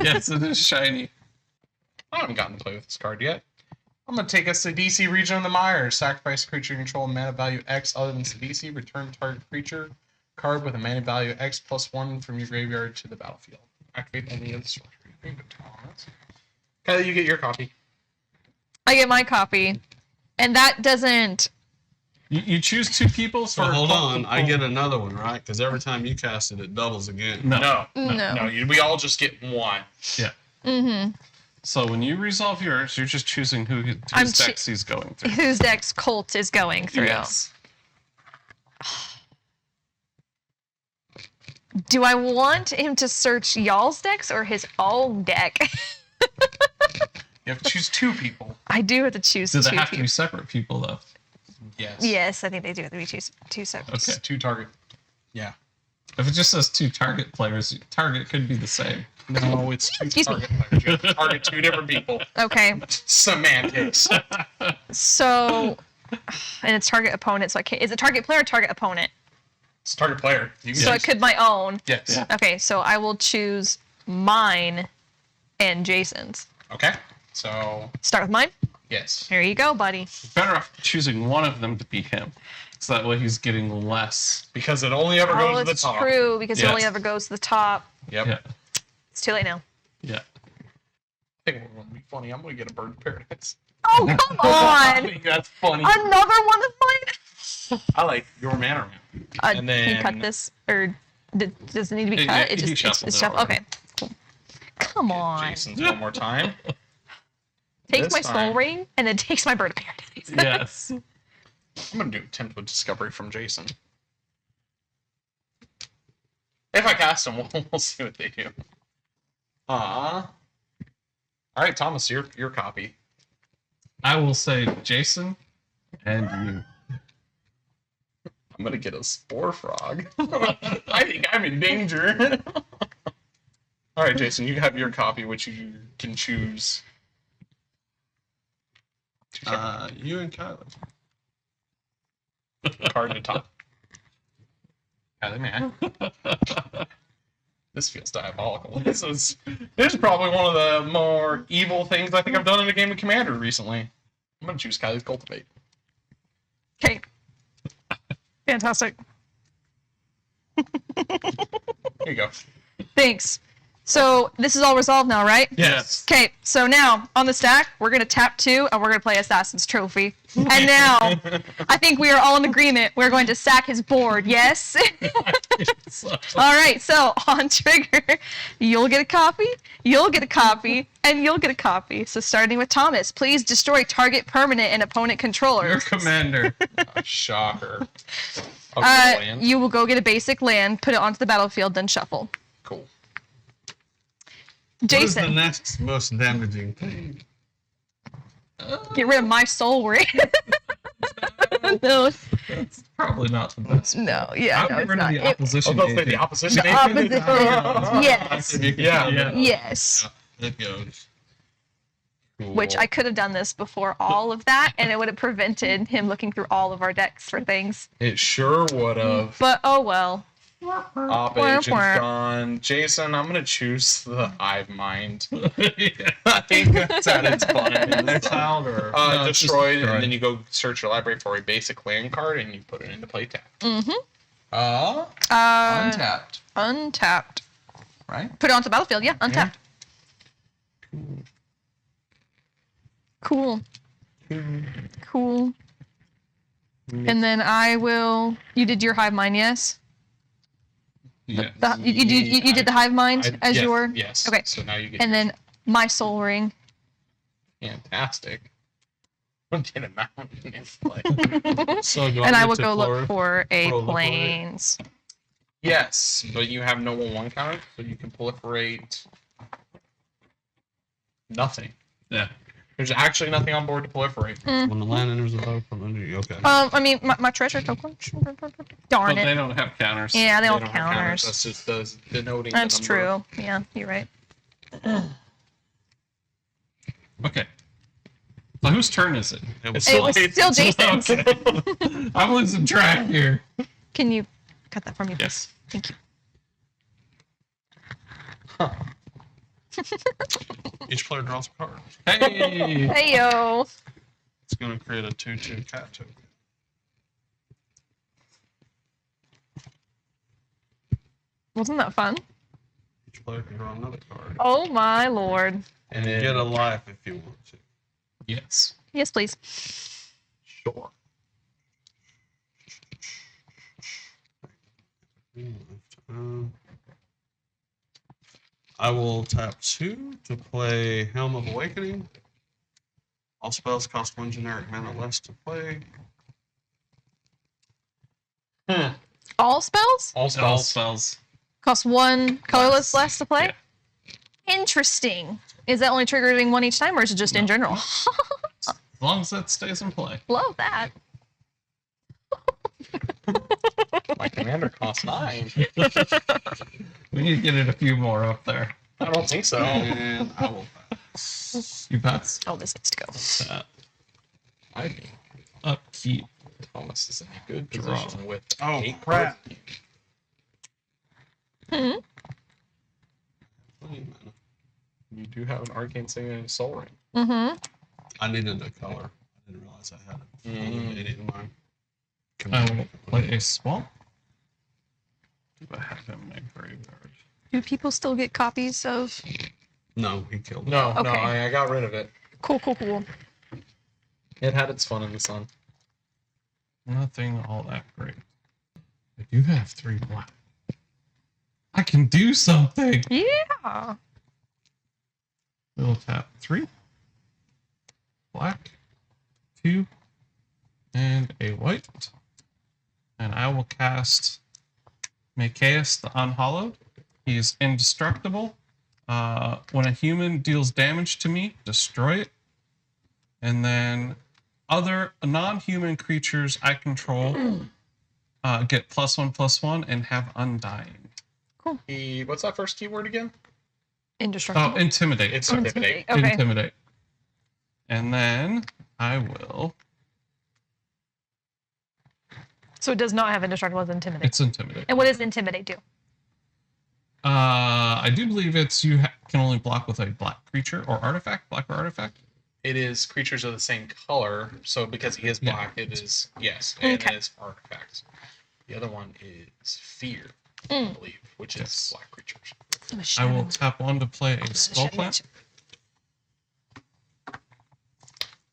Yes, it is shiny. I haven't gotten to play with this card yet. I'm going to take us to DC Region of the Mire. Sacrifice creature control mana value X other than DC. Return target creature card with a mana value X +1 from your graveyard to the battlefield. Activate any of the structure. Very good, Thomas. Kylea, you get your copy. I get my copy, and that doesn't. You choose two people So for. hold on. I get another one, right? Because every time you cast it, it doubles again. No. No. We all just get one. Yeah. Mm-hmm. So when you resolve yours, you're just choosing whose decks he's going through. Whose deck's Kolt is going through? Yes. Do I want him to search y'all's decks or his own deck? You have to choose two people. I do have to choose Do two they have to people. be separate people though? Yes. Yes, I think they do have to be two separate. Okay. Two target. Yeah. If it just says two target players, target could be the same. No, it's two Excuse me. target players. You have to target two different people. Okay, Semantics. so and it's target opponent. So I can't. Is it target player or target opponent? It's target player. You can So I choose. could my own. Yes. Yeah. Okay, so I will choose mine and Jason's. Okay. So, Start with mine. yes. Here you go, buddy. Better off choosing one of them to be him, so that way he's getting less. Because it only ever Oh, goes to the it's top. true because it Yes. only ever goes to the top. Yep. Yeah. It's too late now. Yeah. I think what would be funny, I'm going to get a bird paradise. Oh come I on! think that's funny. Another one of mine. I like your mana round. And Can then you cut this or does it need to be Yeah, cut? he shuffled it's it shuffled. already. Okay. Cool. Come on. Jason's one more time. Takes this my soul time- ring and then takes my bird of paradise. Yes. I'm going to do attempt with discovery from Jason. If I cast them, we'll see what they do. All right, Thomas, your copy. I will say Jason and you. I'm gonna get a spore frog. I think I'm in danger. All right, Jason, you have your copy, which you can choose. You and Kylea. Card to top. Kylie, man. This feels diabolical. This is probably one of the more evil things I think I've done in a game of Commander recently. I'm gonna choose Kylie's Cultivate. Okay. Fantastic. Here you go. Thanks. So this is all resolved now, right? Yes. Okay, so now on the stack, we're going to tap 2 and we're going to play Assassin's Trophy. And now, I think we are all in agreement. We're going to sack his board, yes? All right, so on trigger, you'll get a copy, you'll get a copy, and you'll get a copy. So starting with Thomas, please destroy target permanent and opponent controller. Your commander. Shocker. Okay, land. You will go get a basic land, put it onto the battlefield, then shuffle. Cool. What is the Jason, next most damaging thing? get rid of my soul ring. No, That's probably not the best. no, yeah, I'll no, get it's rid of not. the opposition. I'll say agent. the opposition. The opposition. Yes. Yeah. Yes. It goes. Cool. Which I could have done this before all of that, and it would have prevented him looking through all of our decks for things. It sure would have. But oh well. Op Wah, agent's wah. gone. Jason, I'm gonna choose the Hive Mind. I think that's at its fun. Exiled or No, it's just Destroyed, destroyed. and then you go search your library for a basic land card, and you put it into play tap. Untapped, Untapped. right? Put it onto the battlefield. Yeah, untapped. Cool. Cool. And then I will. You did your hive mind, yes? Yeah. You did the hive mind as yes, your. Yes. Okay. So now you get And then my soul ring. fantastic. Get a mountain in play. So do And I get will to go look for a proliferate? plains. Yes, but you have no 1/1 counter, so you can proliferate nothing. Yeah. There's actually nothing on board to proliferate. When the land enters the battle from under you. Okay. I mean, my treasure token. Darn But they it. don't have counters. Yeah, they don't have counters. That's just denoting. That's the number. true. Yeah, you're right. Okay. So whose turn is it? It was It was still Jason's. Okay. I'm losing track here. Can you cut that for me, please? Yes. Thank you. each player draws a card. Hey. Hey yo. It's going to create a 2/2 cat token. Wasn't that fun? Each player can draw another card. Oh my lord. And You then get a life if you want to. Yes. Yes, please. sure. I will tap 2 to play Helm of Awakening. All spells cost 1 generic mana less to play. All spells All All spells. spells. cost 1 colorless Less. less to play. Interesting. Is that only triggering one each time, or is it just in general? As long as it stays in play. Love that. My commander costs 9. We need to get it a few more up there. I don't think so. And I will pass. You bets? Oh, this needs to go. That. I think Upkeep. Thomas is in a good Draw. position with Oh, 8 crap. cards. Hmm. You do have an Arcane Singer and a Soul Ring. Mm-hmm. I needed a color. I didn't realize I had it. I made it in mine. I will play a swamp. Do I have him in my graveyard? Do people still get copies of? No, he killed it. No, no, Okay. I got rid of it. Cool, cool, cool. It had its fun in the sun. Nothing all that great. I do have 3 black. I can do something. Yeah. We'll tap 3. Black. 2. And a white. And I will cast Machias the Unhallowed. He is indestructible. When a human deals damage to me, destroy it. And then other non-human creatures I control get +1/+1 and have Undying. What's that first keyword again? Indestructible. Oh, Intimidate. It's Intimidate. Intimidate. Okay. Intimidate. And then I will. So it does not have indestructible as intimidate. It's Intimidate. And what does intimidate do? I do believe it's can only block with a black creature or artifact, black or artifact. It is creatures of the same color, so because he is Yeah. black, it is, yes, and Okay. it is artifacts. The other one is Fear, I believe, which is Yes. black creatures. I will tap 1 to play a Skull Plant.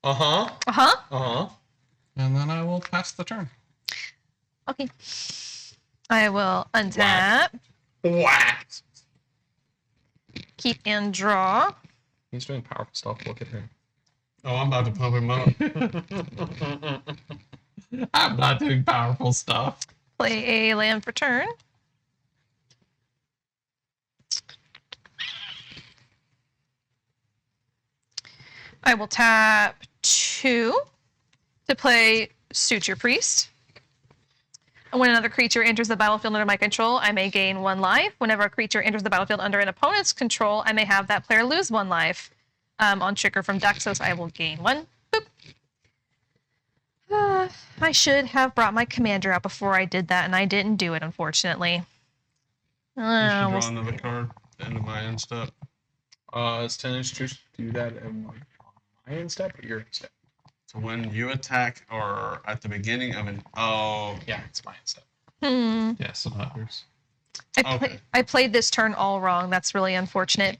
Uh-huh. Uh-huh. Uh-huh. And then I will pass the turn. Okay. I will untap, Whack. keep and draw. He's doing powerful stuff. Look at him. Oh, I'm about to pump him up. I'm not doing powerful stuff. Play a land for turn. I will tap 2 to play Suture Priest. When another creature enters the battlefield under my control, I may gain 1 life. Whenever a creature enters the battlefield under an opponent's control, I may have that player lose 1 life. On trigger from Duxos, I will gain 1. Boop. I should have brought my commander out before I did that, and I didn't do it, unfortunately. You should We'll draw another card at the end of my end step. Is 10 inch just do that on my end step or your end step? So when you attack or at the beginning of an Yeah, it's my end step. Yeah, so not yours. Okay. I played this turn all wrong. That's really unfortunate.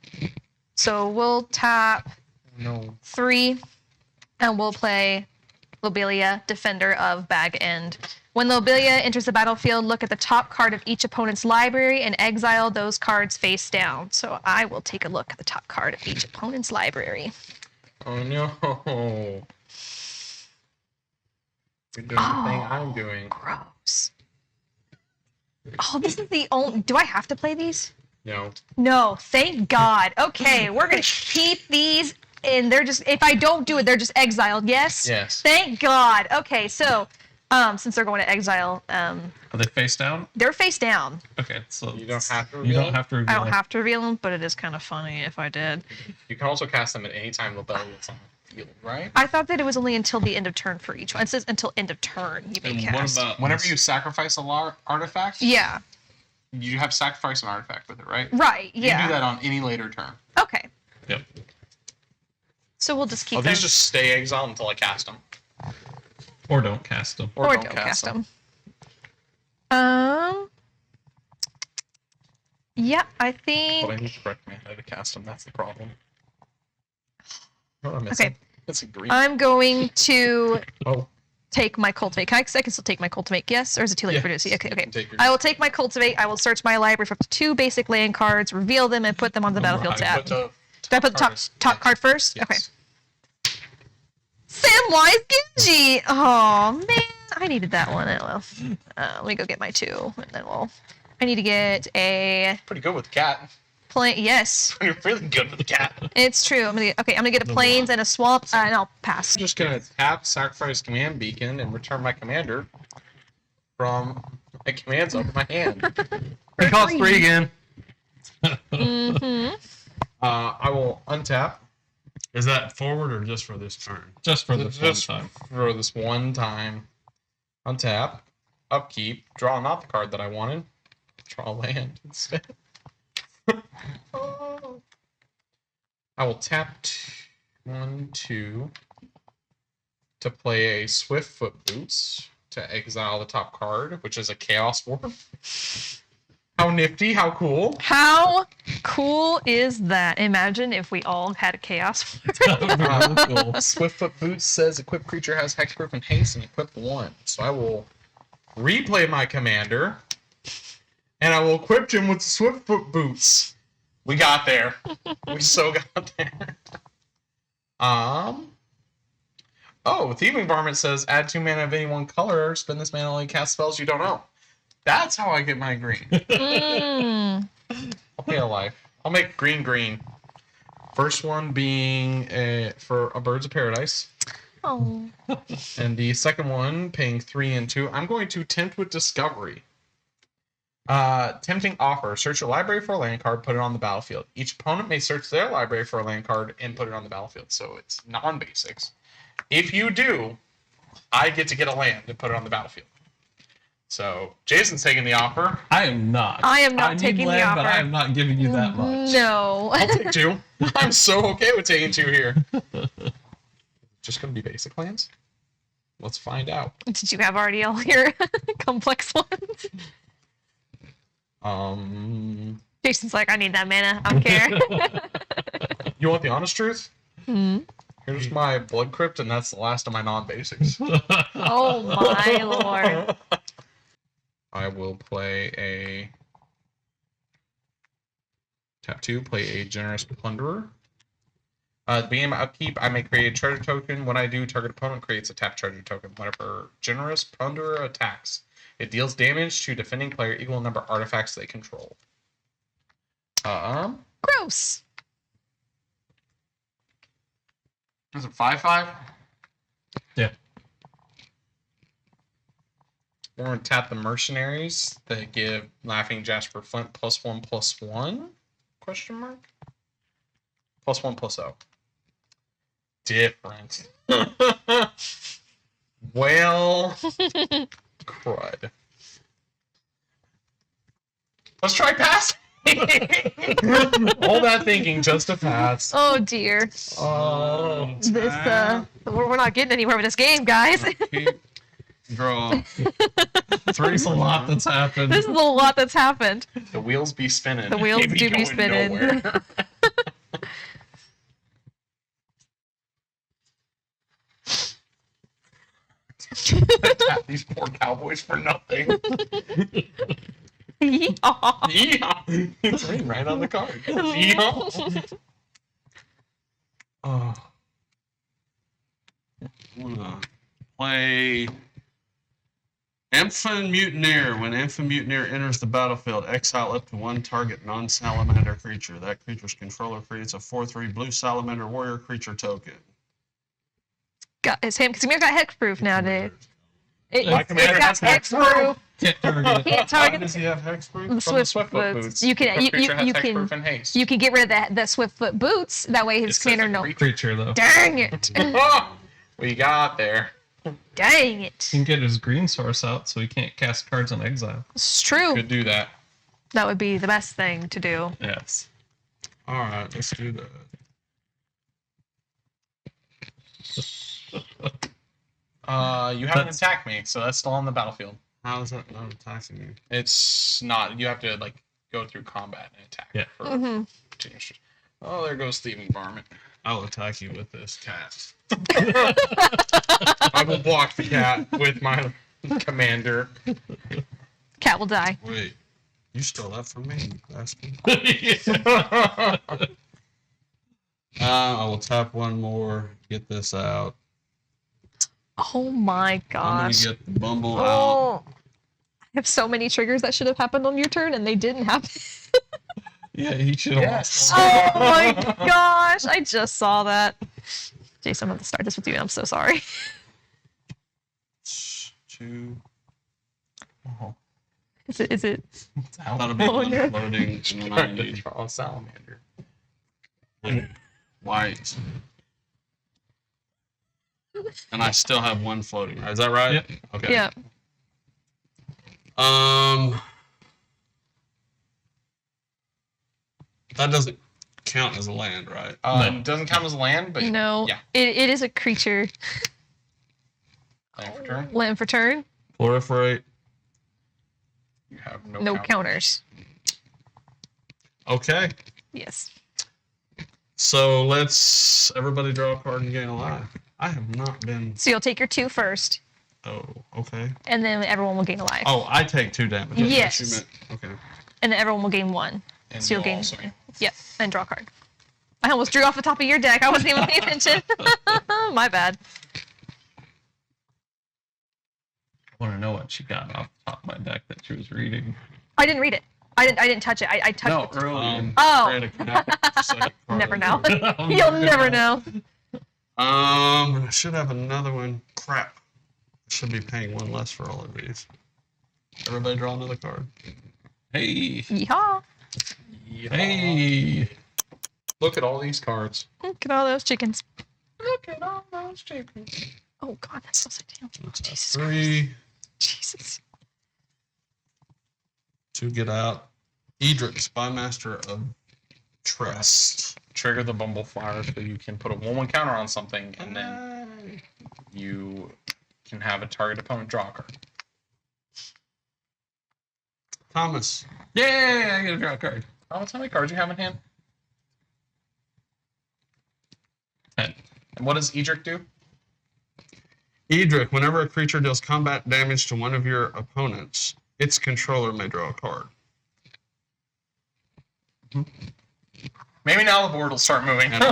So we'll tap No. 3, and we'll play Lobelia, Defender of Bag End. When Lobelia enters the battlefield, look at the top card of each opponent's library and exile those cards face down. So I will take a look at the top card of each opponent's library. Oh no. You're doing the thing I'm doing. Gross. Oh, this is the only... Do I have to play these? No. No, thank God. Okay, we're going to keep these, and they're just... If I don't do it, they're just exiled, yes? Yes. Thank God. Okay, so, since they're going to exile, Are they face down? they're face down. Okay, so You don't have to you reveal don't have to reveal I don't it. have to reveal them, but it is kind of funny if I did. You can also cast them at any time Lobelia's on the field, right? I thought that it was only until the end of turn for each one. It says until end of turn you may And cast. what about Whenever you sacrifice a artifact, Yeah, you have sacrificed an artifact with it, right? right, You do yeah. that on any later turn. Okay, Yep. so we'll just keep Oh, these those. just stay exiled until I cast them. Or don't cast them. Or don't cast them. Yeah, I But I think... need to correct me how to cast them. That's the problem. What am I missing? Okay. It's a green. I'm going to Oh. take my cultivate. I can still take my cultivate, yes? Or is it too late Yeah. for this? Okay, You okay. can take your- I will take my cultivate. I will search my library for up to 2 basic land cards, reveal them, and put them on the battlefield Right, tab. But the Did I put the card top is- top yes. card first? Yes. Okay. Samwise Genji! Oh man, I needed that one. Oh, well. Let me go get my 2, and then we'll... I need to get a Pretty good with the cat. Yes, You're really good with the cat. it's true. I'm gonna get a plains and a swamp, and I'll pass. I'm just gonna tap sacrifice command beacon and return my commander from my commands up in my hand. It costs 3 again. Mm-hmm. I will untap Is that forward or just for this turn? Just for this one just time. for this one time. Untap, upkeep, draw not the card that I wanted. Draw land instead. I will tap 1, 2 to play a Swift Foot Boots to exile the top card, which is a Chaos Warp. How nifty, how cool. How cool is that? Imagine if we all had a chaos. That would be really cool. Swiftfoot Boots says equip creature has Hexproof and Haste and equip 1. So I will replay my commander and I will equip him with the Swiftfoot Boots. We got there. We so got there. Oh, Thieving Varmint says add 2 mana of any one color, spend this mana only cast spells you don't know. That's how I get my green. Mm. I'll pay a life. I'll make green. First one being for a Birds of Paradise. Oh. And the second one, paying 3 and 2. I'm going to tempt with Discovery. Tempting offer. Search your library for a land card, put it on the battlefield. Each opponent may search their library for a land card and put it on the battlefield. So it's non-basics. If you do, I get to get a land and put it on the battlefield. So Jason's taking the offer. I am not. I am not need taking the land, but offer. I am not giving you that much. No. I'll take 2. I'm so okay with taking 2 here. Just going to be basic lands? Let's find out. Did you have already all your complex ones? Do Jason's like, I need that mana. I don't care. You want the honest truth? Hmm. Here's my blood crypt, and that's the last of my non-basics. Oh my lord. I will play a tap 2, play a generous plunderer. At the beginning of my upkeep, I may create a treasure token. When I do, target opponent creates a tap treasure token. Whenever generous plunderer attacks, it deals damage to defending player equal number of artifacts they control. Gross. Is it 5/5? Yeah. We're going to tap the mercenaries that give Laughing Jasper Flint +1/+1? Question mark? +1/+0. Different. Well, crud. Let's try passing. All that thinking just to pass. Oh dear. Oh, This we're not getting anywhere with this game, guys. Keep, draw. There's a lot that's happened. This is a lot that's happened. the wheels be spinning. The wheels We do be going spinning. nowhere. Tap these poor cowboys for nothing. Yeehaw. Yeehaw. It's written right on the card. Yeehaw. Oh. I'm gonna play Amphin Mutineer. When Amphin Mutineer enters the battlefield, exile up to one target non-salamander creature. That creature's controller creates a 4/3 blue salamander warrior creature token. Got his him because we got hexproof nowadays. My commander got has hexproof. Can't target it. Can't How target does he have hexproof? the From the swift Swiftfoot boots. boots. You can The creature has you hexproof can and haste. you can get rid of the swiftfoot boots. That way his It says commander a no. creature. Creature though. Dang it! We got there. Dang it! He can get his green source out so he can't cast cards on exile. It's true. Could do that. That would be the best thing to do. Yes. All right, let's do that. You haven't That's- attacked me, so that's still on the battlefield. How is that not attacking you? It's not. You have to like go through combat and attack. Yeah. For Hmm. continuous- Oh, there goes thieving varmint. I'll attack you with this cat. I will block the cat with my commander. Cat will die. Wait, you stole that from me, you bastard. I will tap one more, get this out. Oh my I'm gosh! gonna get the Bumble out. Oh, I have so many triggers that should have happened on your turn and they didn't happen. Yeah, he should have Yes. Oh my gosh! I just saw that. Jason, I'm going to start this with you. I'm so sorry. 2. Oh, Is it? I thought it'd be Oh, one no. floating, and then I trying to need draw a salamander. white. And I still have one floating. Is that right? Yep. Okay. Yeah. That doesn't count as a land, right? It doesn't count as land, but No. yeah. It is a creature. Land for turn. Land for turn. Proliferate. You have No counters. Okay. Yes. So let's everybody draw a card and gain a life. I have not been. So you'll take your 2 first, Oh, okay. and then everyone will gain a life. Oh, I take 2 damage. That's what Yes. you meant. Okay. And then everyone will gain 1. And So you'll gain. also- Yep. And draw a card. I almost drew off the top of your deck. I wasn't even paying attention. My bad. I want to know what she got off the top of my deck that she was reading. I didn't read it. I didn't touch it. I touched it. earlier. Oh. create a second card. Never know. You'll never know. I should have another one. Crap. I should be paying 1 less for all of these. Everybody draw another card. Hey. Yeehaw. Yeah. Hey. Look at all these cards. Look at all those chickens. Look at all those chickens. Oh god, that's upside down. Let's have Jesus 3 Jesus. to get out. Edric, Spymaster of Trust. Trigger the Bumblefire so you can put a 1/1 counter on something, and then you can have a target opponent draw a card. Thomas. Yay! I get to draw a card. How many cards you have in hand? 10. And what does Edric do? Edric, whenever a creature deals combat damage to one of your opponents, its controller may draw a card. Maybe now the board will start moving. And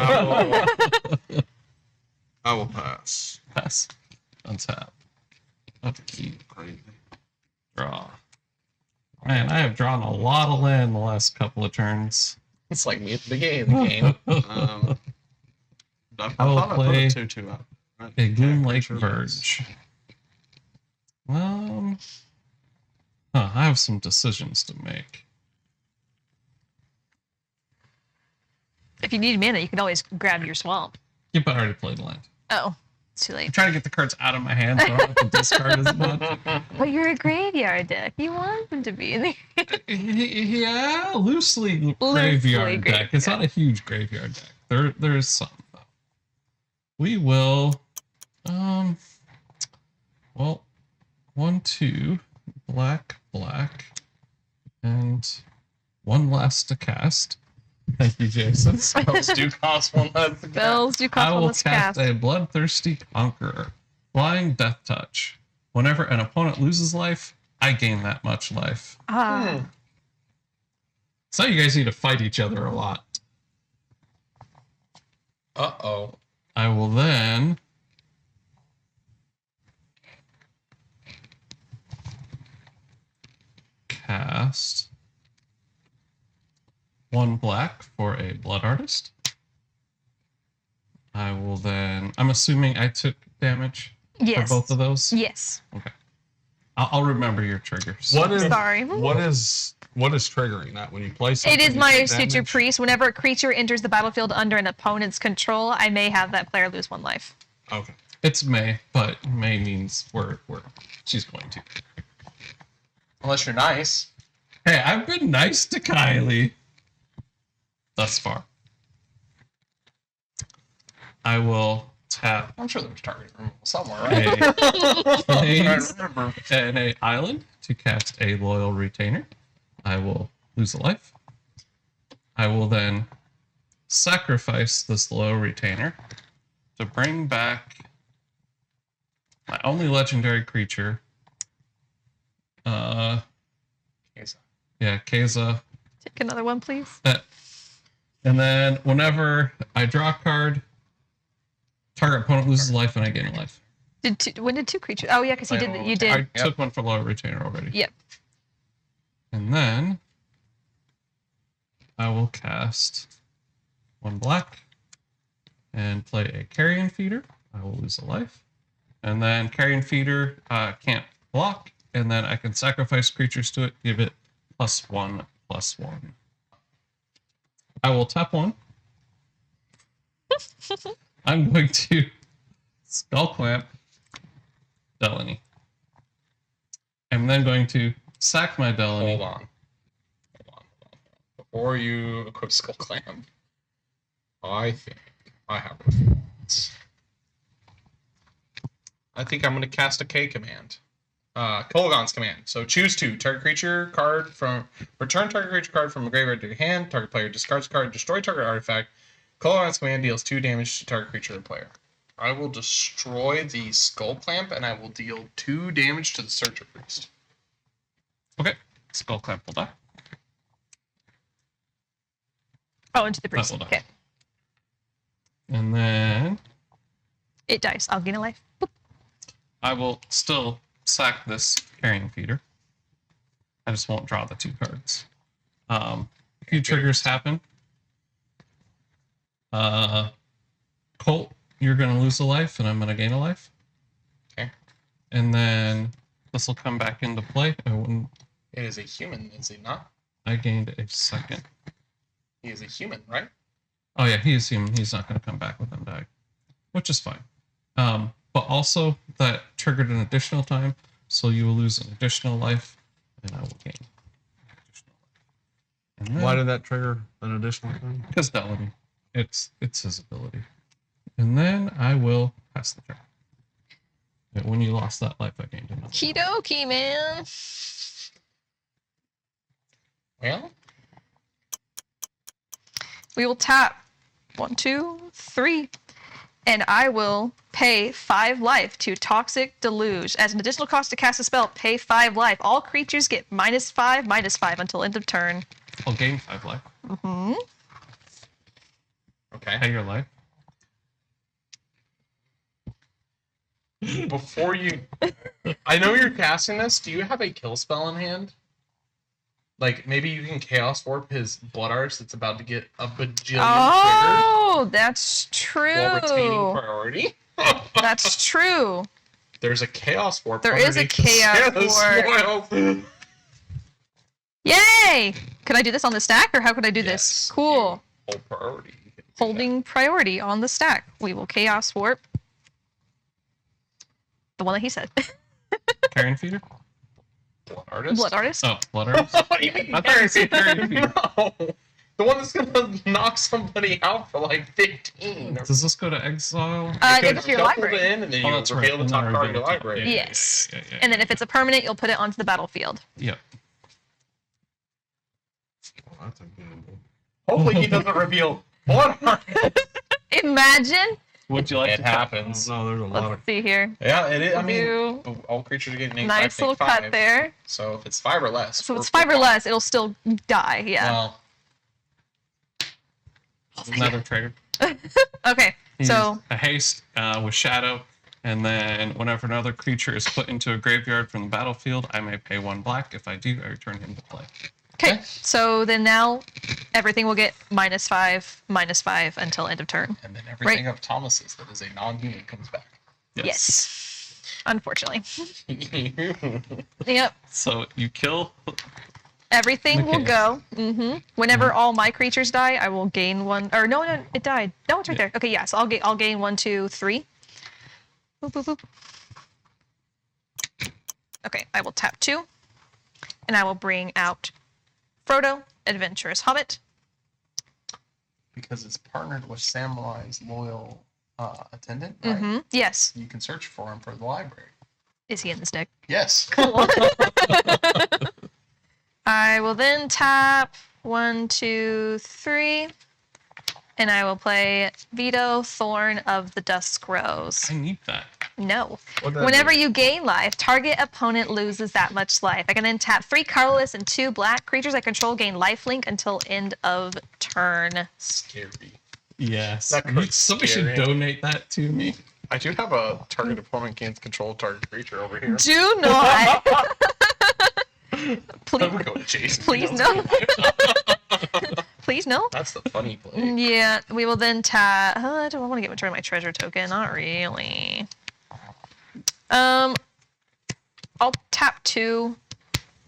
I will pass. Pass. Untap. Upkeep. Crazy. Draw. Man, I have drawn a lot of land the last couple of turns. It's like me at the beginning of the game. I will thought I put play a 2/2 out. Right. A Gloom Yeah, Lake creature Verge. I have some decisions to make. If you need mana, you can always grab your swamp. Yeah, but I already played land. Oh, it's too I'm late. trying to get the cards out of my hand so I don't have to discard as much. But you're a graveyard deck. You want them to be in there. Yeah, loosely graveyard deck. It's not a huge graveyard deck. There is some though. We will, well, 1, 2, black, and one last to cast. Thank you, Jason. Spells do cost one less. Spells do I cost one will less cast cast. a Bloodthirsty Conqueror. Flying Death Touch. Whenever an opponent loses life, I gain that much life. So you guys need to fight each other a lot. Uh-oh. I will then cast 1 black for a Blood Artist. I will then... I'm assuming I took damage Yes. for both of those? Yes. Okay. I'll remember your triggers. Sorry. What is triggering that when you play something? It is you my take Suture damage? Priest. Whenever a creature enters the battlefield under an opponent's control, I may have that player lose 1 life. Okay. It's May, but May means she's going to. Unless you're nice. Hey, I've been nice to Kylie thus far. I will tap I'm sure there's target removal somewhere, right? a I'm trying plains to remember. and a island to cast a Loyal Retainer. I will lose a life. I will then sacrifice this Loyal Retainer to bring back my only legendary creature. Okay, so Yeah, Keza. Take another one, please. And then whenever I draw a card, target opponent loses life and I gain a life. When did 2 creatures? Oh yeah, because you did. You did. I took one for Loyal Retainer already. Yep. And then I will cast 1 black and play a Carrion Feeder. I will lose a life. And then Carrion Feeder can't block, and then I can sacrifice creatures to it, give it +1/+1. I will tap 1. I'm going to Skull Clamp Delaney. I'm then going to sack my Delaney. Hold on. Before you equip Skull Clamp, I think I have a thought. I think I'm going to cast a K command. Kolaghan's command. So choose 2. Target creature card from... Return target creature card from a graveyard to your hand. Target player discards card. Destroy target artifact. Kolaghan's command deals 2 damage to target creature or player. I will destroy the Skull Clamp, and I will deal 2 damage to the Searcher Priest. Okay. Skull Clamp will die. Oh, into the priest. will die. Okay. And then It dies. I'll gain a life. Boop. I will still sack this Carrion Feeder. I just won't draw the 2 cards. A few triggers happen. Kolt, you're going to lose a life, and I'm going to gain a life. Okay. And then this will come back into play. It is a human, is he not? I gained a second. He is a human, right? Oh yeah, he is human. He's not going to come back with Undying, which is fine. But also that triggered an additional time, so you will lose an additional life, and I will gain an additional life. And then, Why did that trigger an additional thing? because Delaney, it's his ability. And then I will pass the turn. And when you lost that life, I gained another. Kidoki, man. Well, We will tap 1, 2, 3. And I will pay 5 life to Toxic Deluge. As an additional cost to cast a spell, pay 5 life. All creatures get -5/-5 until end of turn. I'll gain 5 life. Okay. Pay your life. Before you, I know you're casting this. Do you have a kill spell in hand? Like maybe you can Chaos Warp his Blood Arts that's about to get a bajillion Oh, that's triggers while retaining true. priority. That's true. There's a Chaos Warp. There is a underneath the Chaos Santa Spoil. Yay! Could I do this on the stack, or how could I do this? Yes, Cool. you hold priority. You can do Holding priority on the stack. We will Chaos Warp. The one that he said. Carrion Feeder? that. Blood Artist. Blood Artist. Oh, Blood Arts. What do you mean? I thought you said Carrion Feeder. No. The one that's gonna knock somebody out for like 15. Does this go to exile? It's your Shuffle library. it in, and then Oh, you that's reveal right. the top And then card of your reveal the top. library. Yes. Yeah. And then if it's a permanent, you'll put it onto the battlefield. Yep. Oh, that's a gamble. Hopefully he doesn't reveal Blood Artist. Imagine. Would you like It to happens. No, there's a lot Let's of. see here. Yeah, it is. I mean, Do all creatures are getting nice little cut there. So if it's 5 or less. So if we're- it's 5 or we're less, it'll still die. Yeah. Well, another trigger? Okay. So A haste with Shadow, and then whenever another creature is put into a graveyard from the battlefield, I may pay 1 black. If I do, I return him to play. okay. So then now everything will get -5/-5 until end of turn. and then everything of Thomas's that is a non-human comes back. Yes. Unfortunately. Yep. So you kill. Everything will Okay. go. Whenever all my creatures die, I will gain 1. Or no, it died. No, it's right there. Okay, yeah. So I'll gain 1, 2, 3. Boop, boop, boop. Okay, I will tap 2, and I will bring out Frodo, Adventurous Hobbit. Because it's partnered with Samwise Loyal Attendant, right? Yes. You can search for him for the library. Is he in this deck? Yes. I will then tap 1, 2, 3, and I will play Veto, Thorn of the Dusk Rose. I need that. No. What'd that Whenever do? you gain life, target opponent loses that much life. I can then tap 3 colorless and 2 black creatures I control gain lifelink until end of turn. Scary. Yes. That card's Somebody should scary. donate that to me. I do have a target opponent gains control target creature over here. Do not. I'm Please, gonna go with Jason. please no. Please no. That's the funny play. Yeah, we will then tap. Do I want to get return my treasure token? Not really. I'll tap 2,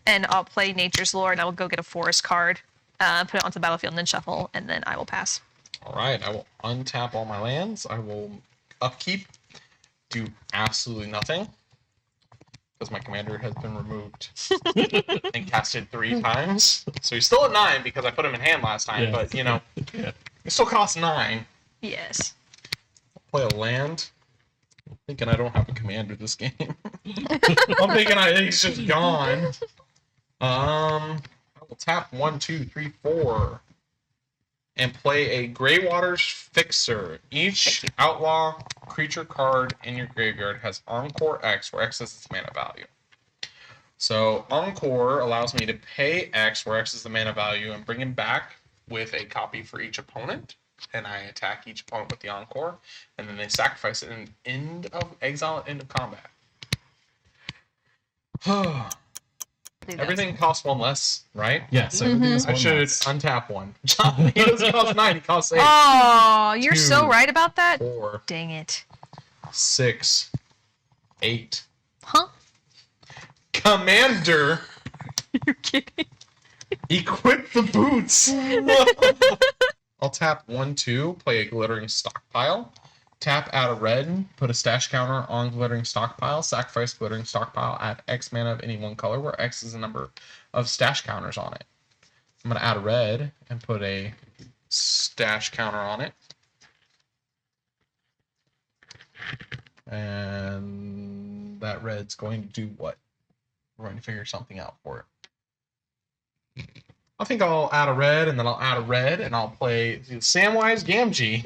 and I'll play Nature's Lore, and I will go get a forest card, put it onto the battlefield, and then shuffle, and then I will pass. All right, I will untap all my lands. I will upkeep, do absolutely nothing, because my commander has been removed and casted 3 times. So he's still at 9 because I put him in hand last time, Yeah. but you know, Yeah. it still costs 9. Yes. Play a land. I'm thinking I don't have a commander this game. I'm thinking he's just gone. I will tap 1, 2, 3, 4. And play a Grey Waters Fixer. Each outlaw creature card in your graveyard has Encore X, where X is its mana value. So Encore allows me to pay X, where X is the mana value, and bring him back with a copy for each opponent. And I attack each opponent with the Encore, and then they sacrifice it in end of exile at end of combat. Everything costs 1 less, right? Yes. Everything is I one should less. untap 1. He doesn't cost 9, he costs 8. Oh, you're so 2, right about that. 4, Dang it. 6, 8. Huh? Commander, You're kidding. equip the boots. I'll tap 1, 2, play a Glittering Stockpile. Tap, add a red, put a stash counter on Glittering Stockpile, sacrifice Glittering Stockpile, add X mana of any one color, where X is the number of stash counters on it. I'm going to add a red and put a stash counter on it. And that red's going to do what? We're going to figure something out for it. think I'll add a red, and then I'll add a red, and I'll play Samwise Gamgee.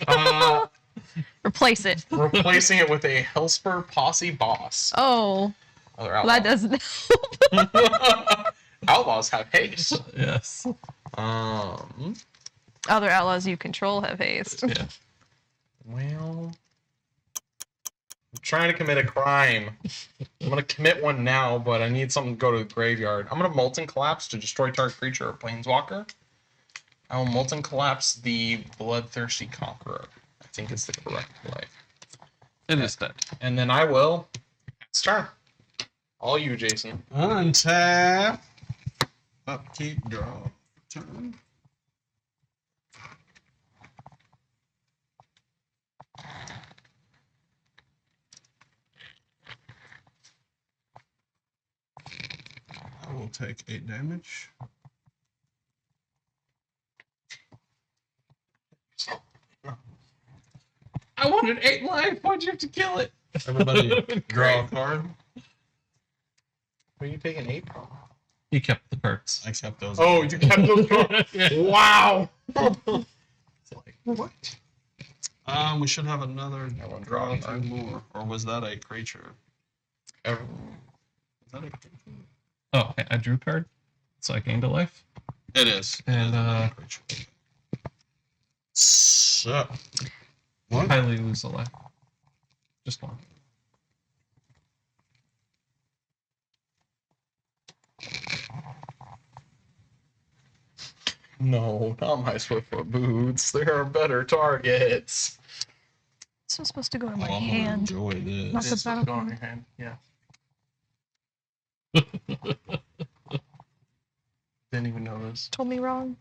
No. Replace it. Replacing it with a Hellspur Posse Boss. Oh, Other well, that outlaws. doesn't help. Outlaws have haste. Yes. Other outlaws you control have haste. Yeah. Well, I'm trying to commit a crime. I'm gonna commit one now, but I need something to go to the graveyard. I'm gonna Molten Collapse to destroy target creature or planeswalker. I will Molten Collapse the Bloodthirsty Conqueror. I think it's the correct play. It is dead. And then I will turn. All you, Jason. Untap. Upkeep, draw, turn. I will take 8 damage. I wanted 8 life. Why'd you have to kill it? Everybody draw a card. Where are you taking 8 from? You kept the perks. I kept those. Oh, you kept those cards. Wow. It's like, what? We should have another one draw draw 2 more. Or was that a creature? Ever. Was that a creature? Oh, I drew a card, so I gained a life. It is. And, creature. So, what? Highly lose a life. Just one. No, not my Swiftfoot boots. There are better targets. This was supposed to go in my Oh, I'm gonna hand. enjoy this. Not the It's battlefield. go on your hand. Yeah. Didn't even notice. Told me wrong.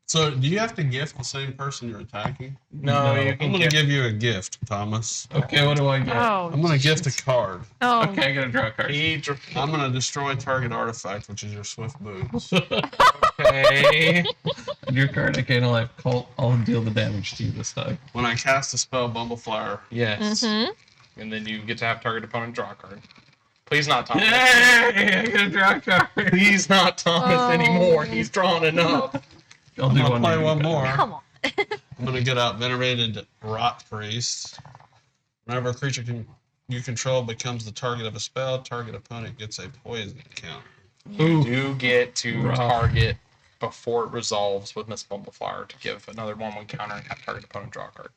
So, do you have to gift the same person you're attacking? No, you I'm can going to give you a gift, Thomas. Okay, what do I get? Oh. I'm going to gift a card. Oh. Okay, I gotta draw a card. I'm going to destroy target artifact, which is your Swift Boots. Okay. I drew a card, I gain a life. Colt, I'll deal the damage to you this time. When I cast a spell, Bumbleflower. Yes. Mm-hmm. And then you get to have target opponent draw a card. Please not Thomas. Yay! I get a draw card. Please not Thomas Oh. anymore. He's drawn enough. I'll I'm do going to one play more. one more. Come on. I'm going to get out Venerated Rot Priest. Whenever a creature you control becomes the target of a spell, target opponent gets a poison count. You do get to Rough. target before it resolves with Miss Bumbleflower to give another 1/1 counter and have target opponent draw a card.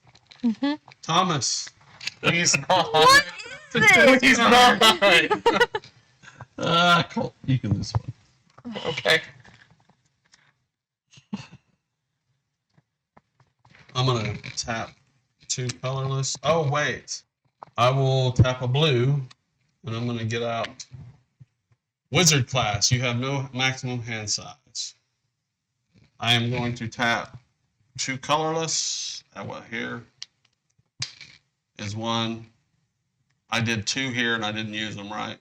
Mm-hmm. Thomas. Please not. What is this? Please not. Colt, you can lose one. Okay. I'm going to tap 2 colorless. Oh, wait. I will tap a blue, and I'm going to get out Wizard class. You have no maximum hand size. I am going to tap 2 colorless. That one here is 1. I did 2 here, and I didn't use them, right?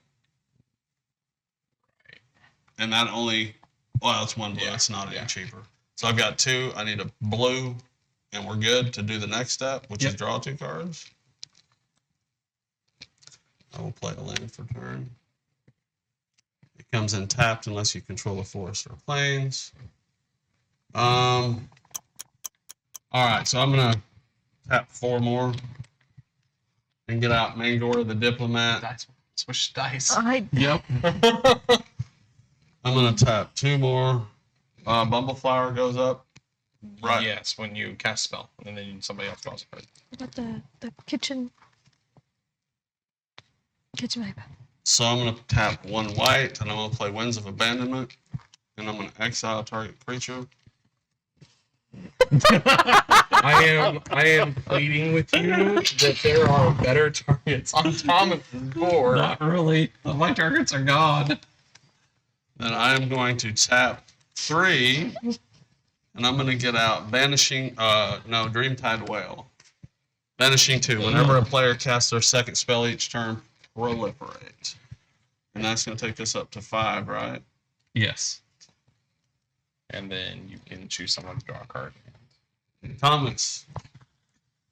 And that only, well, it's 1 blue. Yeah. It's not Yeah. any cheaper. So I've got 2. I need a blue. And we're good to do the next step, which is draw 2 cards. I will play a land for turn. It comes in tapped unless you control a forest or plains. All right, so I'm gonna tap 4 more and get out Mangor the Diplomat. Dice. Switch dice. Yep. I'm gonna tap 2 more. Bumbleflower goes up. Right. Yes, when you cast spell, and then somebody else draws a card. What about the kitchen map? So I'm going to tap 1 white, and I'm going to play Winds of Abandonment, and I'm going to exile target creature. I am pleading with you that there are better targets on Thomas's board. Not really. My targets are gone. Then I am going to tap 3, and I'm going to get out Vanishing, Dreamtide Whale. Vanishing 2. Whenever a player casts their second spell each turn, proliferate. And that's going to take us up to 5, right? Yes. And then you can choose someone to draw a card. Thomas.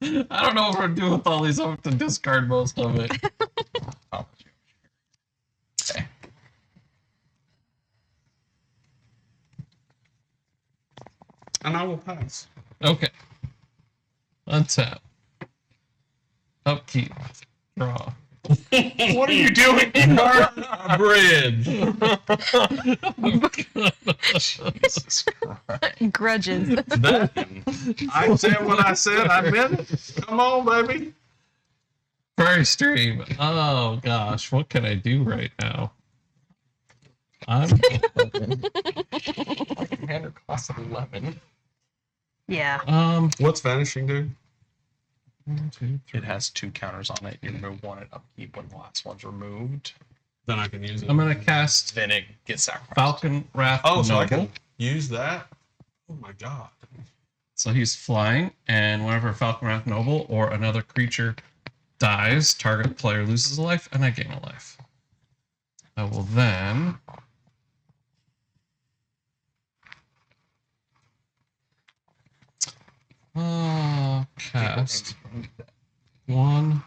I don't know what we're doing with all these. I have to discard most of it. Okay. I will pass. Okay. Untap. Upkeep. Draw. What are you doing? Bridge. Jesus Christ. Grudges. I said what I said. I meant it. Come on, baby. Furry stream. Oh gosh, what can I do right now? I'm My commander costs 11. Yeah. What's vanishing do? 1, 2, 3. It has 2 counters on it. You remove 1 at upkeep when the last one's removed. Then I can use it. I'm gonna cast Then it gets sacrificed. Falcon Wrath Oh, so I Noble. can use that? Oh my god. So he's flying, and whenever Falcon Wrath Noble or another creature dies, target player loses a life, and I gain a life. I will then cast 1.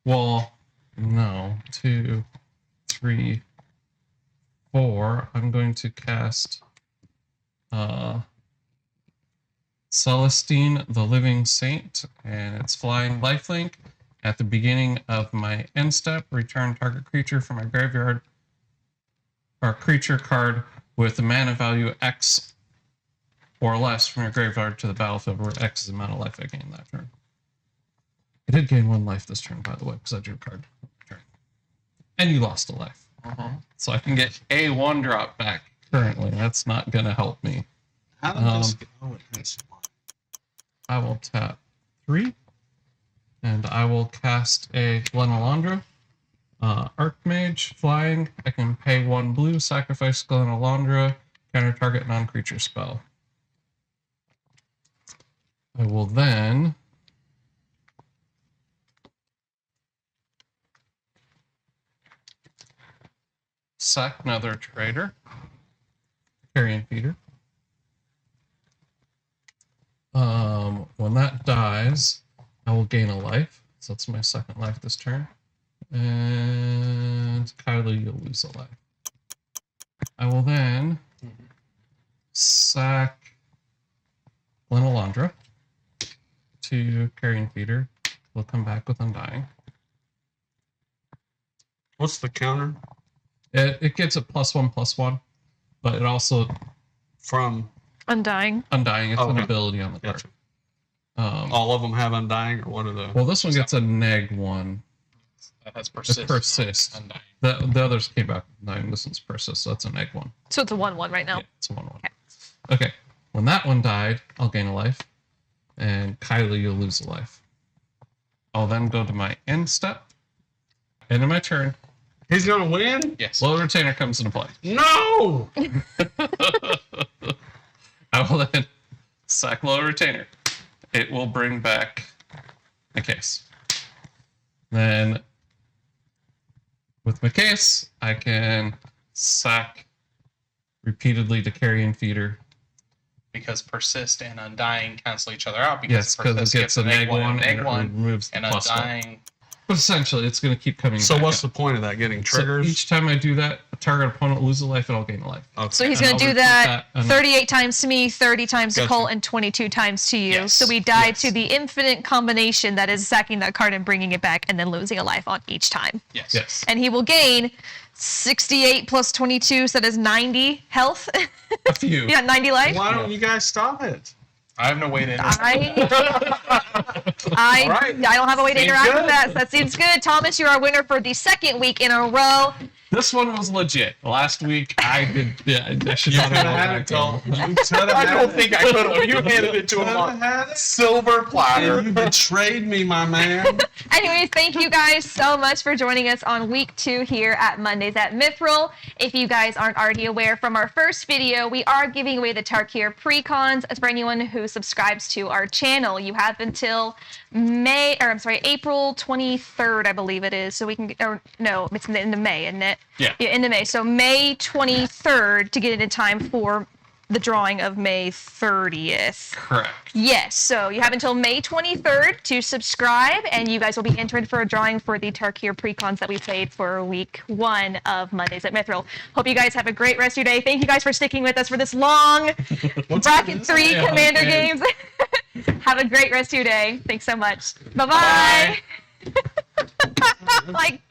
Well, no, 2, 3, 4. I'm going to cast Celestine the Living Saint, and it's flying lifelink. At the beginning of my end step, return target creature from my graveyard or creature card with a mana value X or less from your graveyard to the battlefield, where X is the amount of life I gained that turn. I did gain 1 life this turn, by the way, because I drew a card. And you lost a life. So I can get a 1-drop back currently. That's not going to help me. How did this go? Oh, it has one. I will tap 3, and I will cast a Glenalandra. Archmage, flying. I can pay 1 blue, sacrifice Glenalandra, counter target non-creature spell. I will then sack another trader, Carrion Feeder. When that dies, I will gain a life. So that's my 2nd life this turn. And Kylea, you'll lose a life. I will then sack Glenalandra to Carrion Feeder. We'll come back with Undying. What's the counter? It gets a +1/+1, but it also From Undying. Undying. It's an Okay. ability on the card. Gotcha. All of them have Undying, or what are the... Well, this one gets a -1. That has persist. It persists. Undying. The others came back with 9. This one's persist, so that's a -1. So it's a 1/1 right now. Yeah, it's a 1/1. Okay. When that one died, I'll gain a life. And Kylea, you'll lose a life. I'll then go to my end step. End of my turn. He's gonna win? Yes. Low Retainer comes into play. No! I will then sack Low Retainer. It will bring back the case. Then with my case, I can sack repeatedly to Carrion Feeder. Because persist and undying cancel each other out. Yes, because persist it gets a -1 and it -1, removes the and +1. undying. But essentially, it's going to keep coming So back what's up. the point of that? Getting So triggers? each time I do that, a target opponent loses a life and I'll gain a life. Okay. So he's And going to I'll do repeat that and- 38 times to me, 30 times to Gotcha. Colt, and 22 times to you. Yes. So we died Yes. to the infinite combination that is sacking that card and bringing it back and then losing a life on each time. Yes. Yes. And he will gain 68 plus 22, so that is 90 health. A few. Yeah, 90 life. Why don't you guys stop it? I have no way to I All right. don't have a way to Seems interact good. with that. So that seems good. Thomas, you're our winner for the 2nd week in a row. This one was legit. Last week, I did. Yeah, I should You not could have have had gone it, back Colt. to You could have I had don't it. think I could have. You handed it to him Could on have had it. silver platter. You betrayed me, my man. Anyways, thank you guys so much for joining us on week 2 here at Mondays at Mithril. If you guys aren't already aware from our first video, we are giving away the Tarkir Precons for anyone who subscribes to our channel. You have until April 23rd, I believe it is. So we can, or no, it's in the end of May, isn't it? Yeah. End of May. So May 23rd to get it in time for the drawing of May 30th. Correct. Yes, so you have until May 23rd to subscribe, and you guys will be entered for a drawing for the Tarkir Precons that we played for week 1 of Mondays at Mithril. Hope you guys have a great rest of your day. Thank you guys for sticking with us for this long Bracket 3 Commander games. Have a great rest of your day. Thanks so much. Bye-bye. Like